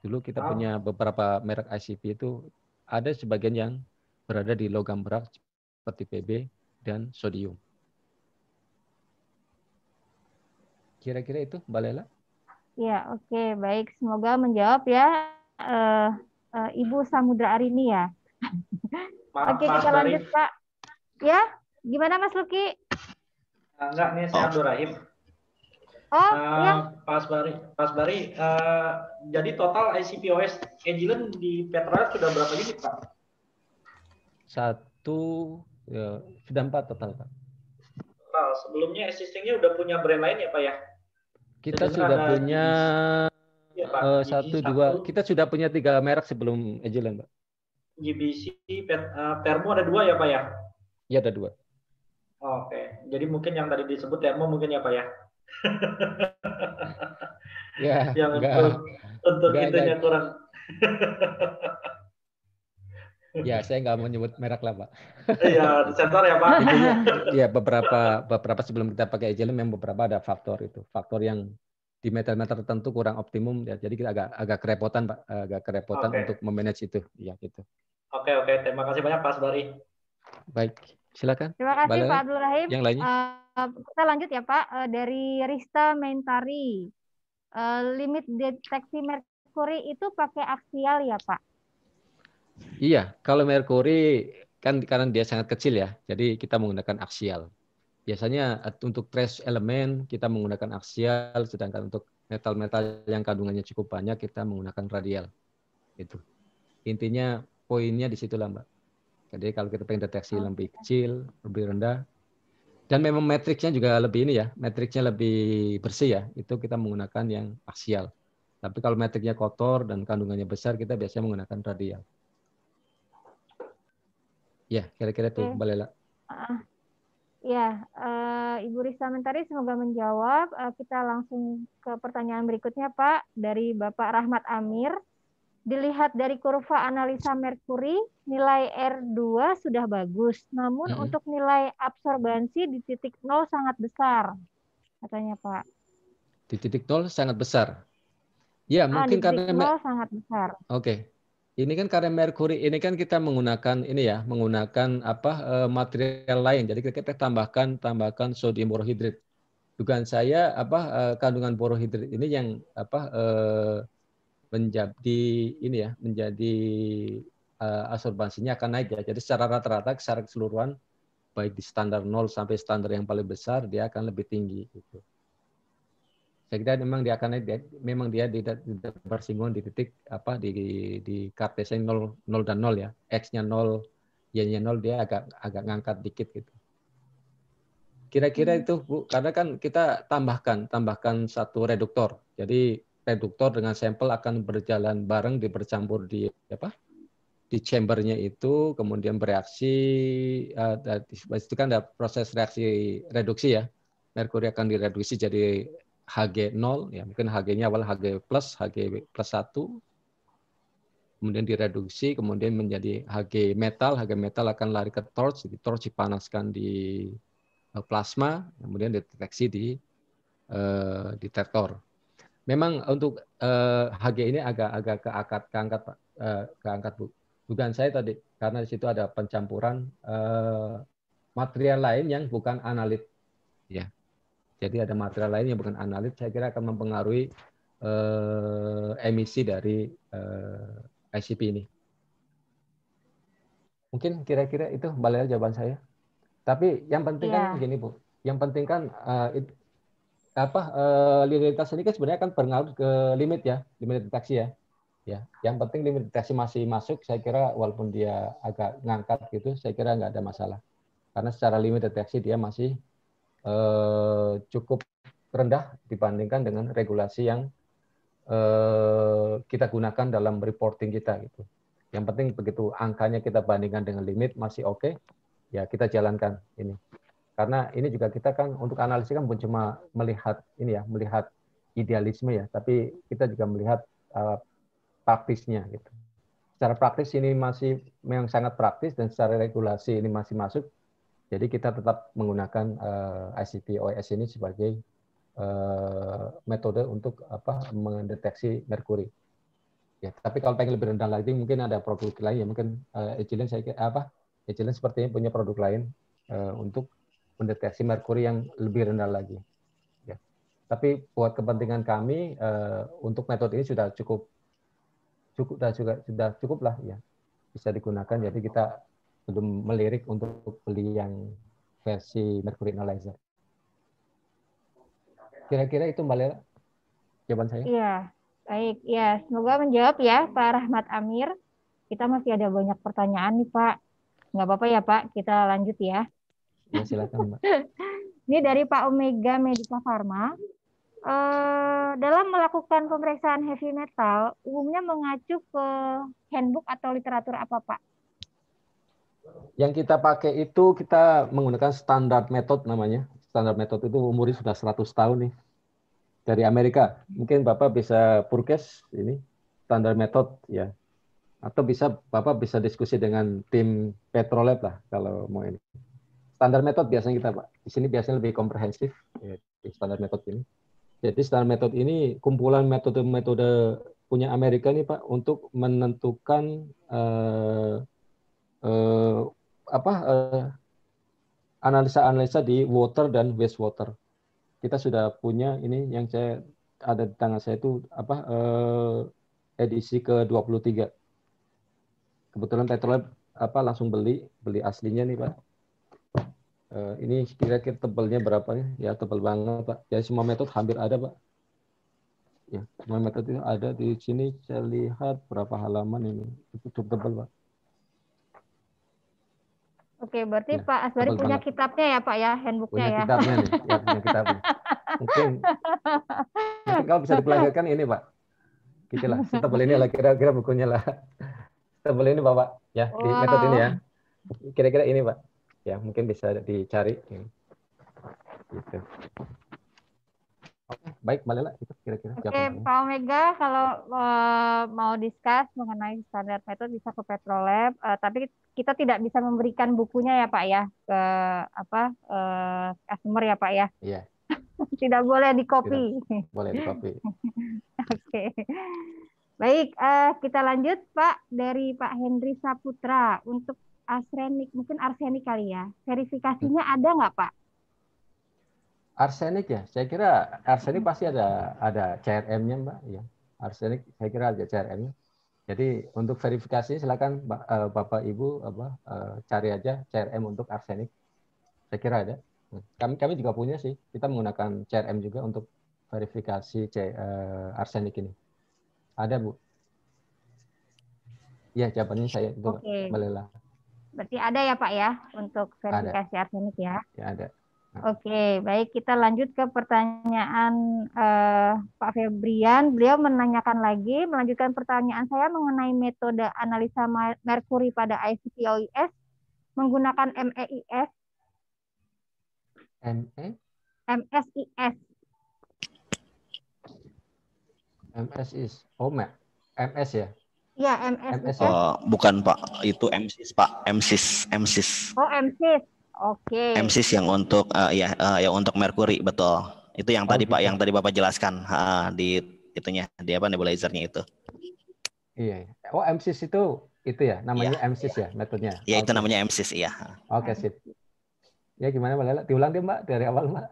[SPEAKER 1] Dulu kita punya beberapa merek ICP itu ada sebagian yang berada di logam berat seperti PB dan sodium. Kira-kira itu, Mbak Lela?
[SPEAKER 2] Ya, oke, baik. Semoga menjawab ya, Ibu Samudra Arini ya. Oke,
[SPEAKER 5] Mas
[SPEAKER 2] kita
[SPEAKER 5] Bari.
[SPEAKER 2] lanjut, Pak. Ya, gimana Mas Luki?
[SPEAKER 5] Enggak, nih saya Abdul Rahim.
[SPEAKER 2] Oh, ya.
[SPEAKER 5] Mas Bari, jadi total ICP-OS Agilent di Petronet sudah berapa unit, Pak?
[SPEAKER 1] Satu, ya, sudah 4 total, Pak.
[SPEAKER 5] Total. Sebelumnya existing-nya udah punya brand lain ya, Pak ya?
[SPEAKER 1] Kita
[SPEAKER 5] Saya dengar
[SPEAKER 1] sudah
[SPEAKER 5] ada
[SPEAKER 1] punya
[SPEAKER 5] GBC, ya, Pak.
[SPEAKER 1] satu,
[SPEAKER 5] GBC
[SPEAKER 1] dua,
[SPEAKER 5] 1,
[SPEAKER 1] kita sudah punya 3 merek sebelum Agilent, Pak.
[SPEAKER 5] GBC, Thermo ada 2 ya, Pak ya?
[SPEAKER 1] Iya, ada 2.
[SPEAKER 5] Oke, jadi mungkin yang tadi disebut Thermo mungkin ya, Pak ya?
[SPEAKER 1] Ya,
[SPEAKER 5] Yang
[SPEAKER 1] enggak,
[SPEAKER 5] untuk itunya kurang.
[SPEAKER 1] Ya, saya nggak mau nyebut merek lah, Pak.
[SPEAKER 5] Iya, sensor ya, Pak.
[SPEAKER 1] Intinya, ya beberapa sebelum kita pakai Agilent, memang beberapa ada faktor itu, faktor yang di metal-metal tertentu kurang optimum, ya. Jadi kita agak kerepotan, Pak, agak kerepotan untuk memanage itu, ya gitu.
[SPEAKER 5] Oke, terima kasih banyak, Pak Bari.
[SPEAKER 1] Baik, silakan.
[SPEAKER 2] Terima kasih
[SPEAKER 1] Balai,
[SPEAKER 2] Pak Abdul Rahim.
[SPEAKER 1] Yang lainnya?
[SPEAKER 2] Kita lanjut ya Pak, dari Rista Mentari. Limit deteksi merkuri itu pakai aksial ya Pak?
[SPEAKER 1] Iya, kalau merkuri kan karena dia sangat kecil ya, jadi kita menggunakan aksial. Biasanya untuk trace elemen kita menggunakan aksial, sedangkan untuk metal-metal yang kandungannya cukup banyak kita menggunakan radial. Itu. Intinya poinnya di situ lah, Mbak. Jadi kalau kita pengen deteksi lebih kecil, lebih rendah, dan memang matriksnya juga lebih ini ya, matriksnya lebih bersih ya, itu kita menggunakan yang aksial. Tapi kalau matriksnya kotor dan kandungannya besar, kita biasanya menggunakan radial. Ya, kira-kira itu, Mbak Lela.
[SPEAKER 2] Ya, Ibu Rista Mentari semoga menjawab. Kita langsung ke pertanyaan berikutnya, Pak. Dari Bapak Rahmat Amir. Dilihat dari kurva analisa merkuri, nilai R2 sudah bagus. Namun untuk nilai absorbansi di titik 0 sangat besar, katanya Pak.
[SPEAKER 1] Di titik 0 sangat besar. Ya, mungkin
[SPEAKER 2] di titik 0 sangat besar.
[SPEAKER 1] Oke. Ini kan karena merkuri ini kan kita menggunakan ini ya, menggunakan material lain. Jadi kita tambahkan sodium borohidrat. Dugaan saya kandungan borohidrat ini yang menjadi absorbansinya akan naik ya. Jadi secara rata-rata secara keseluruhan baik di standar 0 sampai standar yang paling besar dia akan lebih tinggi gitu. Saya kira memang dia akan memang dia tidak bersinggungan di titik di Cartesian 0 dan 0 ya. X-nya 0, Y-nya 0 dia agak ngangkat dikit gitu. Kira-kira itu Bu, karena kan kita tambahkan satu reduktor. Jadi reduktor dengan sampel akan berjalan bareng bercampur di chambernya itu, kemudian bereaksi itu kan ada proses reaksi reduksi ya. Merkuri akan direduksi jadi Hg0, ya mungkin Hg-nya awal Hg plus 1, kemudian direduksi, kemudian menjadi Hg metal akan lari ke torch, jadi torch dipanaskan di plasma, kemudian dideteksi di detektor. Memang untuk Hg ini agak keangkat Bu. Dugaan saya tadi karena di situ ada pencampuran material lain yang bukan analit, ya. Jadi ada material lain yang bukan analit, saya kira akan mempengaruhi emisi dari ICP ini. Mungkin kira-kira itu Mbak jawaban saya. Tapi yang penting kan gini Bu, yang penting kan linearitas ini kan sebenarnya kan berpengaruh ke limit ya, limit deteksi ya. Ya, yang penting limit deteksi masih masuk, saya kira walaupun dia agak ngangkat gitu, saya kira nggak ada masalah. Karena secara limit deteksi dia masih cukup rendah dibandingkan dengan regulasi yang kita gunakan dalam reporting kita gitu. Yang penting begitu angkanya kita bandingkan dengan limit masih oke, ya kita jalankan ini. Karena ini juga kita kan untuk analisis kan bukan cuma melihat ini ya, melihat idealisme ya, tapi kita juga melihat praktisnya gitu. Secara praktis ini masih memang sangat praktis dan secara regulasi ini masih masuk. Jadi kita tetap menggunakan ICP-OS ini sebagai metode untuk mendeteksi merkuri. Ya, tapi kalau pengen lebih rendah lagi mungkin ada produk lain ya, mungkin Agilent Agilent sepertinya punya produk lain untuk mendeteksi merkuri yang lebih rendah lagi. Ya. Tapi buat kepentingan kami untuk metode ini sudah cukup lah ya, bisa digunakan. Jadi kita belum melirik untuk beli yang versi Mercury Analyzer. Kira-kira itu Mbak Lela jawaban saya.
[SPEAKER 2] Iya, baik. Ya, semoga menjawab ya Pak Rahmat Amir. Kita masih ada banyak pertanyaan nih Pak. Nggak apa-apa ya Pak, kita lanjut ya.
[SPEAKER 1] Ya silakan Mbak.
[SPEAKER 2] Ini dari Pak Omega Medica Pharma. Dalam melakukan pemeriksaan heavy metal, umumnya mengacu ke handbook atau literatur apa Pak?
[SPEAKER 1] Yang kita pakai itu kita menggunakan standar method namanya. Standar method itu umurnya sudah 100 tahun nih. Dari Amerika. Mungkin Bapak bisa purkes ini standar method ya. Atau Bapak bisa diskusi dengan tim Petrolab lah kalau mau ini. Standar method biasanya kita Pak. Di sini biasanya lebih komprehensif ya, di standar method ini. Jadi standar method ini kumpulan metode-metode punya Amerika nih Pak untuk menentukan analisa-analisa di water dan wastewater. Kita sudah punya ini yang saya ada di tangan saya itu edisi ke-23. Kebetulan Petrolab langsung beli aslinya nih Pak. Ini kira-kira tebalnya berapa ya? Ya tebal banget Pak. Jadi semua metode hampir ada Pak. Ya, semua metode itu ada di sini. Saya lihat berapa halaman ini. Cukup tebal Pak.
[SPEAKER 2] Oke, berarti
[SPEAKER 1] Ya,
[SPEAKER 2] Pak Asbari punya
[SPEAKER 1] banget.
[SPEAKER 2] kitabnya ya Pak ya, handbooknya
[SPEAKER 1] Punya
[SPEAKER 2] ya.
[SPEAKER 1] kitabnya nih, ya punya kitabnya. Mungkin kalau bisa diperlihatkan ini Pak. Gitulah, setebal ini lah kira-kira bukunya lah. Setebal ini Bapak ya di metode ini ya. Kira-kira ini Pak. Ya, mungkin bisa dicari. Gitu. Oke, baik Mbak Lela, itu kira-kira.
[SPEAKER 2] Oke, Pak Omega, kalau mau discuss mengenai standar metode bisa ke Petrolab, tapi kita tidak bisa memberikan bukunya ya Pak ya ke customer ya Pak ya.
[SPEAKER 1] Iya.
[SPEAKER 2] Tidak boleh di-copy.
[SPEAKER 1] Boleh di-copy.
[SPEAKER 2] Oke. Baik, kita lanjut Pak dari Pak Hendri Saputra untuk arsenik, mungkin arsenik kali ya. Verifikasinya ada nggak Pak?
[SPEAKER 1] Arsenik ya, saya kira arsenik pasti ada CRM-nya Mbak. Ya. Arsenik saya kira ada CRM-nya. Jadi untuk verifikasi silakan Bapak Ibu cari aja CRM untuk arsenik. Saya kira ada. Kami juga punya sih. Kita menggunakan CRM juga untuk verifikasi arsenik ini. Ada Bu. Ya jawabannya saya itu
[SPEAKER 2] Oke.
[SPEAKER 1] Mbak Lela.
[SPEAKER 2] Berarti ada ya Pak ya untuk verifikasi arsenik ya?
[SPEAKER 1] Ya ada.
[SPEAKER 2] Oke, baik kita lanjut ke pertanyaan Pak Febrian. Beliau menanyakan lagi, melanjutkan pertanyaan saya mengenai metode analisa merkuri pada ICP-OIS menggunakan MEIS. MSIS.
[SPEAKER 1] MSIS. Oh, MS ya?
[SPEAKER 2] Iya, MS.
[SPEAKER 3] Bukan Pak, itu MSIS Pak, MSIS.
[SPEAKER 2] Oh, MSIS. Oke.
[SPEAKER 3] MSIS yang untuk yang untuk merkuri, betul. Itu yang tadi gitu. Pak, yang tadi Bapak jelaskan di itunya, di nebulizernya itu.
[SPEAKER 1] Iya. Oh, MSIS itu ya, namanya MSIS ya metodenya.
[SPEAKER 3] Iya, itu namanya MSIS, iya.
[SPEAKER 1] Oke, sip. Ya gimana Mbak Lela? Diulang deh Mbak dari awal Mbak.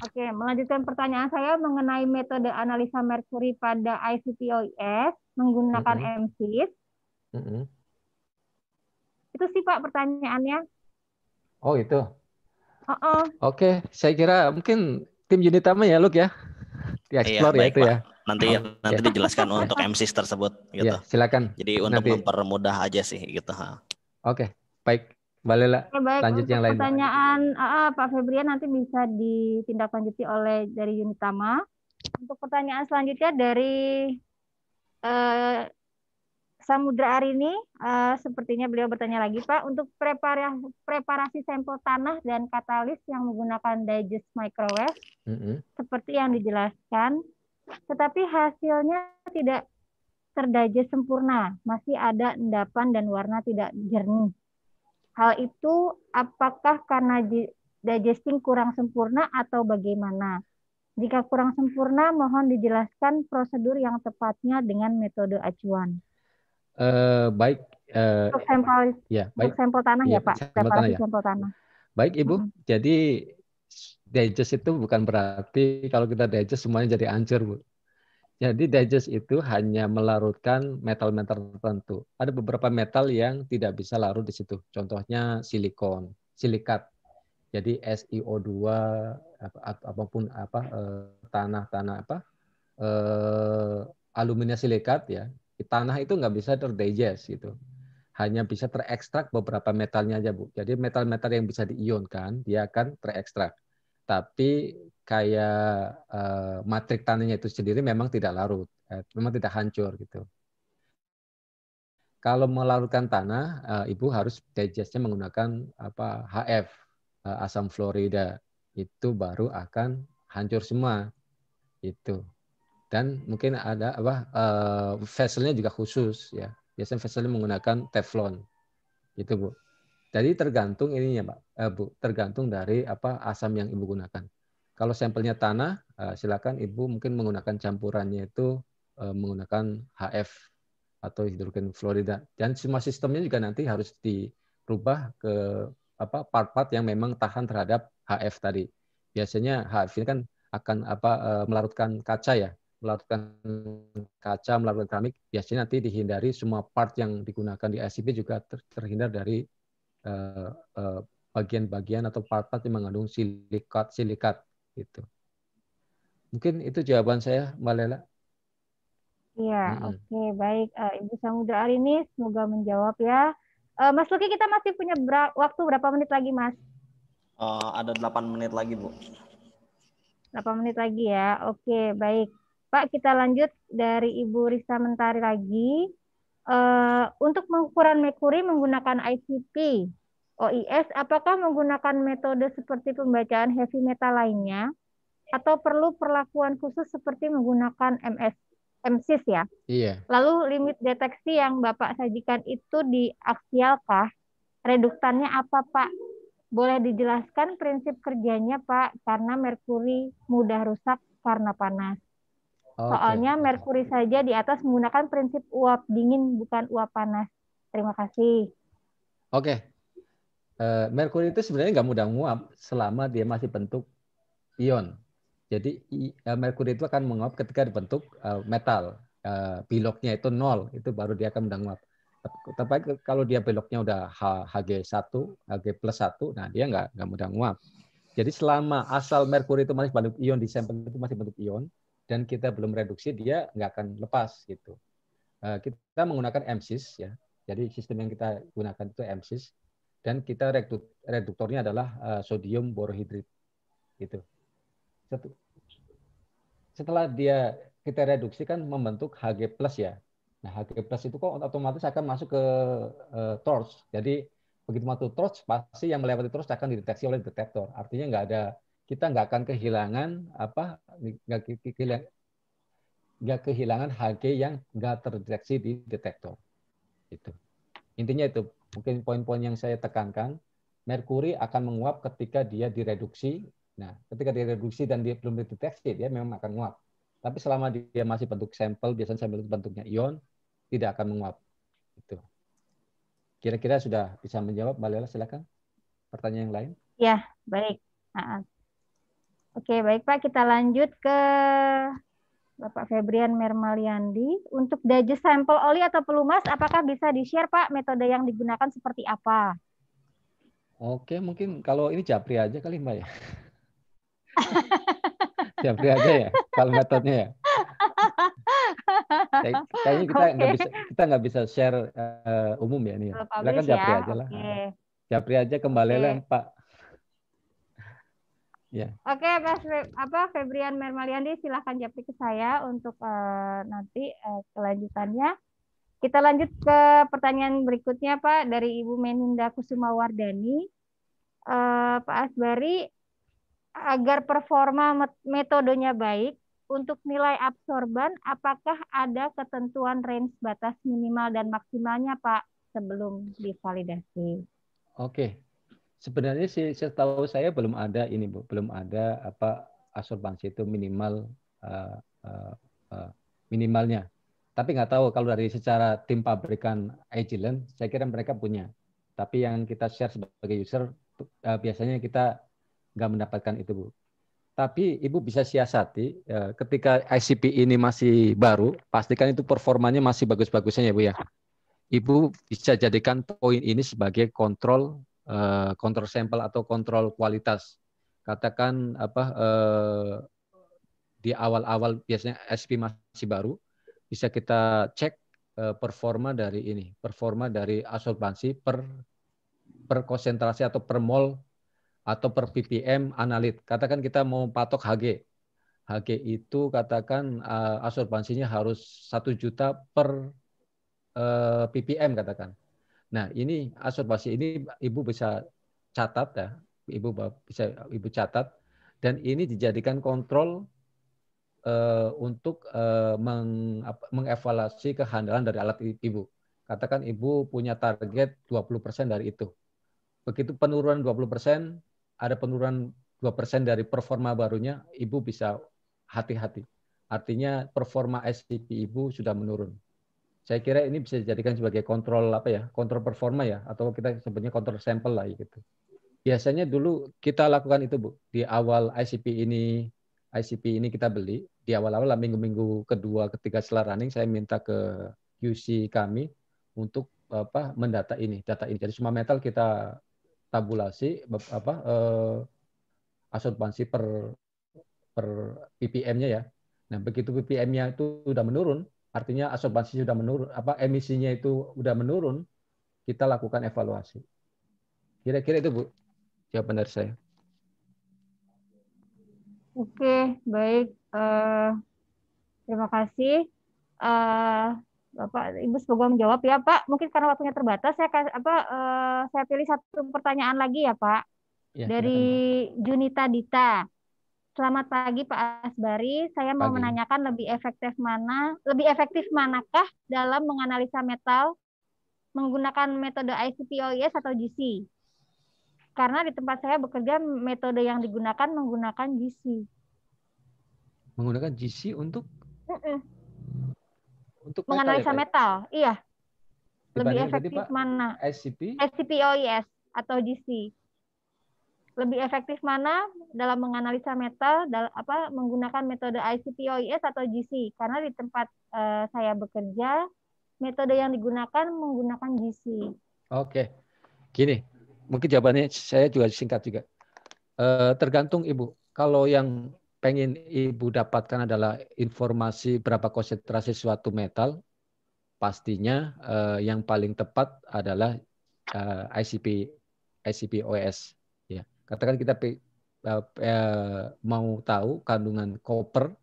[SPEAKER 2] Oke, melanjutkan pertanyaan saya mengenai metode analisa merkuri pada ICP-OIS menggunakan MSIS. Itu sih Pak pertanyaannya.
[SPEAKER 1] Oh itu. Oke, saya kira mungkin tim Unitama ya Luk ya. Di-explore ya itu Pak. Ya.
[SPEAKER 3] Nanti dijelaskan untuk MSIS tersebut gitu.
[SPEAKER 1] Ya, silakan.
[SPEAKER 3] Jadi untuk mempermudah aja sih gitu.
[SPEAKER 1] Oke, baik. Mbak Lela,
[SPEAKER 2] baik,
[SPEAKER 1] lanjut yang lain.
[SPEAKER 2] Pertanyaan Pak Febrian nanti bisa ditindaklanjuti oleh dari Unitama. Untuk pertanyaan selanjutnya dari Samudra Arini, sepertinya beliau bertanya lagi Pak, untuk preparasi sampel tanah dan katalis yang menggunakan digest microwave, seperti yang dijelaskan, tetapi hasilnya tidak terdigest sempurna, masih ada endapan dan warna tidak jernih. Hal itu apakah karena digesting kurang sempurna atau bagaimana? Jika kurang sempurna, mohon dijelaskan prosedur yang tepatnya dengan metode acuan.
[SPEAKER 1] Baik.
[SPEAKER 2] Untuk sampel tanah ya Pak.
[SPEAKER 1] Sampel tanah ya.
[SPEAKER 2] Sampel tanah.
[SPEAKER 1] Baik Ibu. Jadi digest itu bukan berarti kalau kita digest semuanya jadi hancur, Bu. Jadi digest itu hanya melarutkan metal-metal tertentu. Ada beberapa metal yang tidak bisa larut di situ. Contohnya silikon, silikat. Jadi SiO2 apapun tanah-tanah aluminium silikat ya. Tanah itu nggak bisa terdigest gitu. Hanya bisa terekstrak beberapa metalnya aja, Bu. Jadi metal-metal yang bisa diionkan dia akan terekstrak. Tapi kayak matrik tanahnya itu sendiri memang tidak larut, memang tidak hancur gitu. Kalau melarutkan tanah, Ibu harus digestnya menggunakan HF, asam fluorida. Itu baru akan hancur semua. Itu. Dan mungkin ada vesselnya juga khusus ya. Biasanya vesselnya menggunakan teflon. Gitu, Bu. Jadi tergantung ininya, Pak, Bu, tergantung dari asam yang Ibu gunakan. Kalau sampelnya tanah, silakan Ibu mungkin menggunakan campurannya itu menggunakan HF atau hidrogen fluorida. Dan semua sistemnya juga nanti harus dirubah ke part-part yang memang tahan terhadap HF tadi. Biasanya HF ini kan akan melarutkan kaca ya, melarutkan kaca, melarutkan keramik. Biasanya nanti dihindari semua part yang digunakan di ICP juga terhindar dari bagian-bagian atau part-part yang mengandung silikat gitu. Mungkin itu jawaban saya, Mbak Lela.
[SPEAKER 2] Iya, oke, baik. Ibu Samudra Arini, semoga menjawab ya. Mas Luki, kita masih punya waktu berapa menit lagi, Mas?
[SPEAKER 3] Ada 8 menit lagi, Bu.
[SPEAKER 2] 8 menit lagi ya. Oke, baik. Pak, kita lanjut dari Ibu Risa Mentari lagi. Untuk pengukuran merkuri menggunakan ICP, OIS, apakah menggunakan metode seperti pembacaan heavy metal lainnya? Atau perlu perlakuan khusus seperti menggunakan MSIS ya?
[SPEAKER 1] Iya.
[SPEAKER 2] Lalu limit deteksi yang Bapak sajikan itu di aksial kah? Reduktannya apa, Pak? Boleh dijelaskan prinsip kerjanya, Pak? Karena merkuri mudah rusak karena panas. Soalnya merkuri saja di atas menggunakan prinsip uap dingin, bukan uap panas. Terima kasih.
[SPEAKER 1] Oke. Merkuri itu sebenarnya nggak mudah nguap selama dia masih bentuk ion. Jadi merkuri itu akan menguap ketika dibentuk metal. Biloknya itu 0, itu baru dia akan mudah nguap. Tapi kalau dia beloknya udah Hg1, Hg plus 1, nah dia nggak mudah nguap. Jadi selama asal merkuri itu masih bentuk ion, di sampel itu masih bentuk ion, dan kita belum reduksi, dia nggak akan lepas gitu. Kita menggunakan MSIS ya. Jadi sistem yang kita gunakan itu MSIS, dan kita reduktornya adalah sodium borohidrit gitu. Setelah kita reduksi kan membentuk Hg plus ya. Nah, Hg plus itu kok otomatis akan masuk ke torch. Jadi begitu masuk torch, pasti yang melewati torch akan dideteksi oleh detektor. Artinya kita nggak akan kehilangan Hg yang nggak terdeteksi di detektor. Itu. Intinya itu. Mungkin poin-poin yang saya tekankan. Merkuri akan menguap ketika dia direduksi. Nah, ketika direduksi dan dia belum dideteksi, dia memang akan menguap. Tapi selama dia masih bentuk sampel, biasanya sampel itu bentuknya ion, tidak akan menguap. Itu. Kira-kira sudah bisa menjawab, Mbak Lela, silakan. Pertanyaan yang lain?
[SPEAKER 2] Ya, baik. Oke, baik Pak. Kita lanjut ke Bapak Febrian Mermaliandi. Untuk digest sampel oli atau pelumas, apakah bisa di-share Pak metode yang digunakan seperti apa?
[SPEAKER 1] Oke, mungkin kalau ini Japri aja kali Mbak ya. Japri aja ya, kalau metodenya ya. Kayaknya kita nggak bisa share umum ya ini. Silakan Japri aja lah. Japri aja ke Mbak Lela, Pak. Ya.
[SPEAKER 2] Oke, Mas Febrian Mermaliandi, silahkan Japri ke saya untuk nanti kelanjutannya. Kita lanjut ke pertanyaan berikutnya, Pak, dari Ibu Meninda Kusuma Wardani. Pak Asbari, agar performa metodenya baik, untuk nilai absorban, apakah ada ketentuan range batas minimal dan maksimalnya, Pak, sebelum divalidasi?
[SPEAKER 1] Oke. Sebenarnya sih setahu saya belum ada ini, Bu. Belum ada absorbansi itu minimalnya. Tapi nggak tahu kalau dari secara tim pabrikan Agilent, saya kira mereka punya. Tapi yang kita share sebagai user, biasanya kita nggak mendapatkan itu, Bu. Tapi Ibu bisa siasati ketika ICP ini masih baru, pastikan itu performanya masih bagus-bagusnya ya Bu ya. Ibu bisa jadikan poin ini sebagai kontrol sampel atau kontrol kualitas. Katakan di awal-awal biasanya ICP masih baru, bisa kita cek performa dari absorbansi per konsentrasi atau per mol atau per ppm analit. Katakan kita mau patok Hg. Hg itu katakan absorbansinya harus 1 juta per ppm katakan. Nah, ini absorbansi ini Ibu bisa catat ya. Ibu catat dan ini dijadikan kontrol untuk mengevaluasi kehandalan dari alat Ibu. Katakan Ibu punya target 20% dari itu. Begitu penurunan 20%, ada penurunan 2% dari performa barunya, Ibu bisa hati-hati. Artinya performa SCP Ibu sudah menurun. Saya kira ini bisa dijadikan sebagai kontrol kontrol performa ya, atau kita sebutnya kontrol sampel lah gitu. Biasanya dulu kita lakukan itu Bu, di awal ICP ini kita beli, di awal-awal minggu-minggu kedua, ketiga setelah running, saya minta ke QC kami untuk mendata ini, data ini. Jadi semua metal kita tabulasi absorbansi per ppm-nya ya. Nah, begitu ppm-nya itu sudah menurun, artinya absorbansi sudah menurun, emisinya itu sudah menurun, kita lakukan evaluasi. Kira-kira itu Bu, jawaban dari saya.
[SPEAKER 2] Oke, baik. Terima kasih. Bapak, Ibu semoga menjawab ya Pak. Mungkin karena waktunya terbatas, saya pilih satu pertanyaan lagi ya Pak.
[SPEAKER 1] Ya,
[SPEAKER 2] dari silakan, Junita Dita. Selamat pagi Pak Asbari. Saya mau menanyakan lebih efektif manakah dalam menganalisa metal menggunakan metode ICP-OIS atau GC? Karena di tempat saya bekerja metode yang digunakan menggunakan GC.
[SPEAKER 1] Menggunakan GC untuk
[SPEAKER 2] menganalisa metal, iya. Lebih efektif
[SPEAKER 1] Pak,
[SPEAKER 2] mana?
[SPEAKER 1] ICP-OIS
[SPEAKER 2] atau GC? Lebih efektif mana dalam menganalisa metal menggunakan metode ICP-OIS atau GC? Karena di tempat saya bekerja metode yang digunakan menggunakan GC.
[SPEAKER 1] Oke. Gini, mungkin jawabannya saya juga singkat juga. Tergantung Ibu. Kalau yang pengen Ibu dapatkan adalah informasi berapa konsentrasi suatu metal, pastinya yang paling tepat adalah ICP-OIS. Ya. Katakan kita mau tahu kandungan koper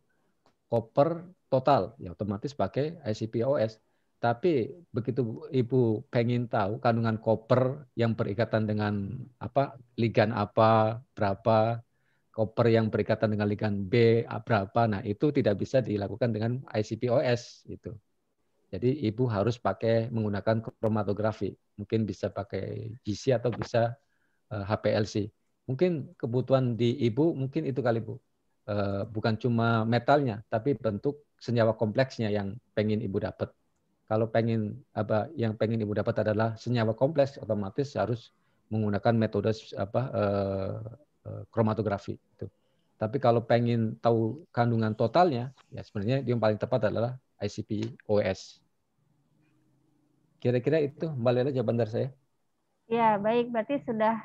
[SPEAKER 1] total, ya otomatis pakai ICP-OIS. Tapi begitu Ibu pengen tahu kandungan koper yang berikatan dengan ligan berapa, koper yang berikatan dengan ligan B berapa, nah itu tidak bisa dilakukan dengan ICP-OIS itu. Jadi Ibu harus menggunakan kromatografi, mungkin bisa pakai GC atau bisa HPLC. Mungkin kebutuhan di Ibu mungkin itu kali Bu, bukan cuma metalnya, tapi bentuk senyawa kompleksnya yang pengen Ibu dapat. Kalau yang pengen Ibu dapat adalah senyawa kompleks, otomatis harus menggunakan metode kromatografi. Tapi kalau pengen tahu kandungan totalnya, ya sebenarnya yang paling tepat adalah ICP-OIS. Kira-kira itu, Mbak Lela, jawaban dari saya.
[SPEAKER 2] Ya, baik. Berarti sudah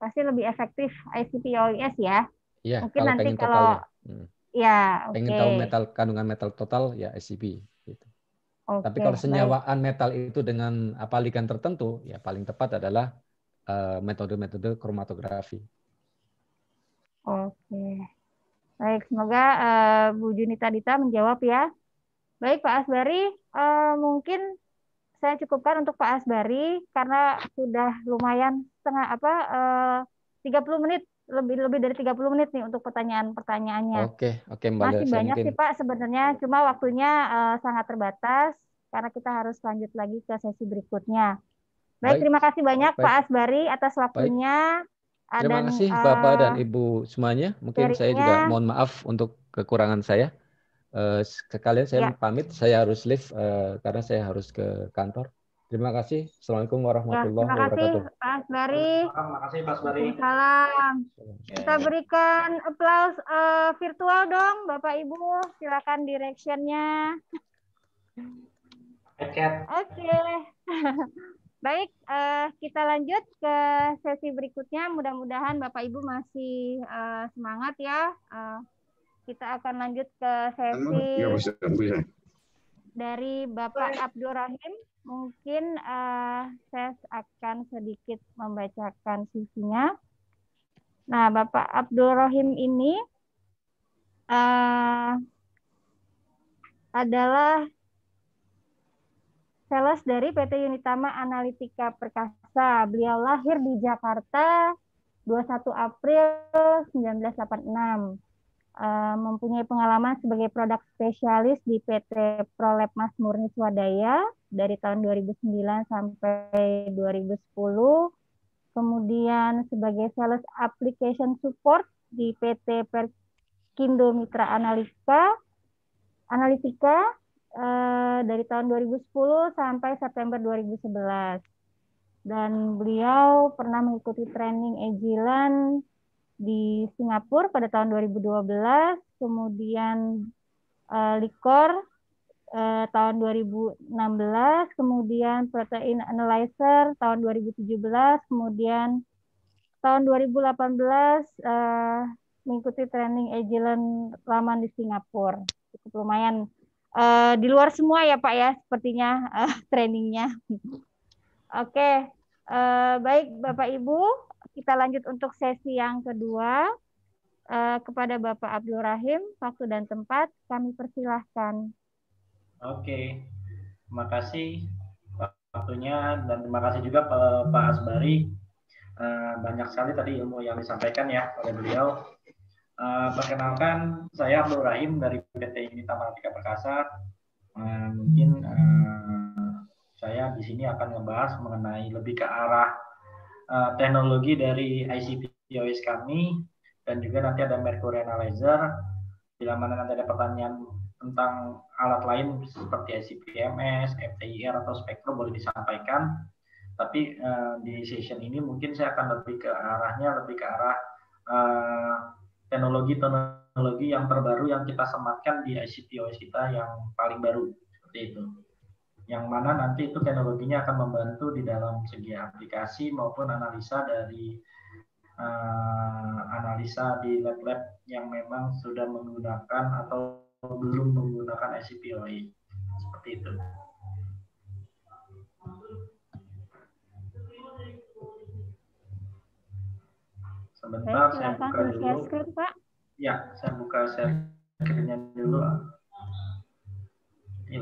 [SPEAKER 2] pasti lebih efektif ICP-OIS ya.
[SPEAKER 1] Iya,
[SPEAKER 2] mungkin
[SPEAKER 1] kalau
[SPEAKER 2] nanti
[SPEAKER 1] pengen totalnya.
[SPEAKER 2] Ya,
[SPEAKER 1] pengen tahu kandungan metal total, ya ICP. Gitu. Tapi kalau senyawaan metal itu dengan ligan tertentu, ya paling tepat adalah metode-metode kromatografi.
[SPEAKER 2] Oke. Baik, semoga Bu Junita Dita menjawab ya. Baik Pak Asbari, mungkin saya cukupkan untuk Pak Asbari karena sudah lumayan 30 menit, lebih dari 30 menit nih untuk pertanyaannya.
[SPEAKER 1] Oke, Mbak.
[SPEAKER 2] Masih banyak sih Pak sebenarnya, cuma waktunya sangat terbatas karena kita harus lanjut lagi ke sesi berikutnya. Baik, terima kasih banyak Pak Asbari atas waktunya.
[SPEAKER 1] Terima kasih Bapak dan Ibu semuanya. Mungkin saya juga mohon maaf untuk kekurangan saya. Sekalian saya pamit, saya harus live karena saya harus ke kantor. Terima kasih. Assalamualaikum
[SPEAKER 2] Ya,
[SPEAKER 1] warahmatullahi
[SPEAKER 2] terima kasih
[SPEAKER 1] wabarakatuh.
[SPEAKER 2] Pak Asbari.
[SPEAKER 5] Terima kasih Pak Asbari.
[SPEAKER 2] Waalaikumsalam. Kita berikan aplaus virtual dong, Bapak Ibu. Silakan direction-nya.
[SPEAKER 5] Chat.
[SPEAKER 2] Oke. Baik, kita lanjut ke sesi berikutnya. Mudah-mudahan Bapak Ibu masih semangat ya. Kita akan lanjut ke sesi dari Bapak Abdul Rahim. Mungkin saya akan sedikit membacakan CV-nya. Nah, Bapak Abdul Rahim ini adalah sales dari PT Unitama Analitika Perkasa. Beliau lahir di Jakarta 21 April 1986. Mempunyai pengalaman sebagai produk spesialis di PT Prolab Mas Murni Swadaya dari tahun 2009 sampai 2010. Kemudian sebagai sales application support di PT Perkindo Mitra Analitika dari tahun 2010 sampai September 2011. Dan beliau pernah mengikuti training Agilent di Singapura pada tahun 2012, kemudian Likor tahun 2016, kemudian Protein Analyzer tahun 2017, kemudian tahun 2018 mengikuti training Agilent Laman di Singapura. Cukup lumayan. Di luar semua ya Pak ya, sepertinya trainingnya. Oke, baik Bapak Ibu. Kita lanjut untuk sesi yang kedua. Kepada Bapak Abdul Rahim, waktu dan tempat kami persilahkan.
[SPEAKER 5] Oke, terima kasih waktunya dan terima kasih juga Pak Asbari. Banyak sekali tadi ilmu yang disampaikan ya oleh beliau. Perkenalkan, saya Abdul Rahim dari PT Unitama Analitika Perkasa. Mungkin saya di sini akan ngebahas mengenai lebih ke arah teknologi dari ICP-OS kami, dan juga nanti ada Mercury Analyzer. Bila mana nanti ada pertanyaan tentang alat lain seperti ICP-MS, FTIR atau Spektrum boleh disampaikan. Tapi di session ini mungkin saya akan lebih ke arah teknologi yang terbaru yang kita sematkan di ICP-OS kita yang paling baru seperti itu. Yang mana nanti itu teknologinya akan membantu di dalam segi aplikasi maupun analisa dari analisa di lab-lab yang memang sudah menggunakan atau belum menggunakan ICP-OS seperti itu. Sebentar, saya buka dulu.
[SPEAKER 2] Screen, Pak.
[SPEAKER 5] Ya, saya buka share screen-nya dulu.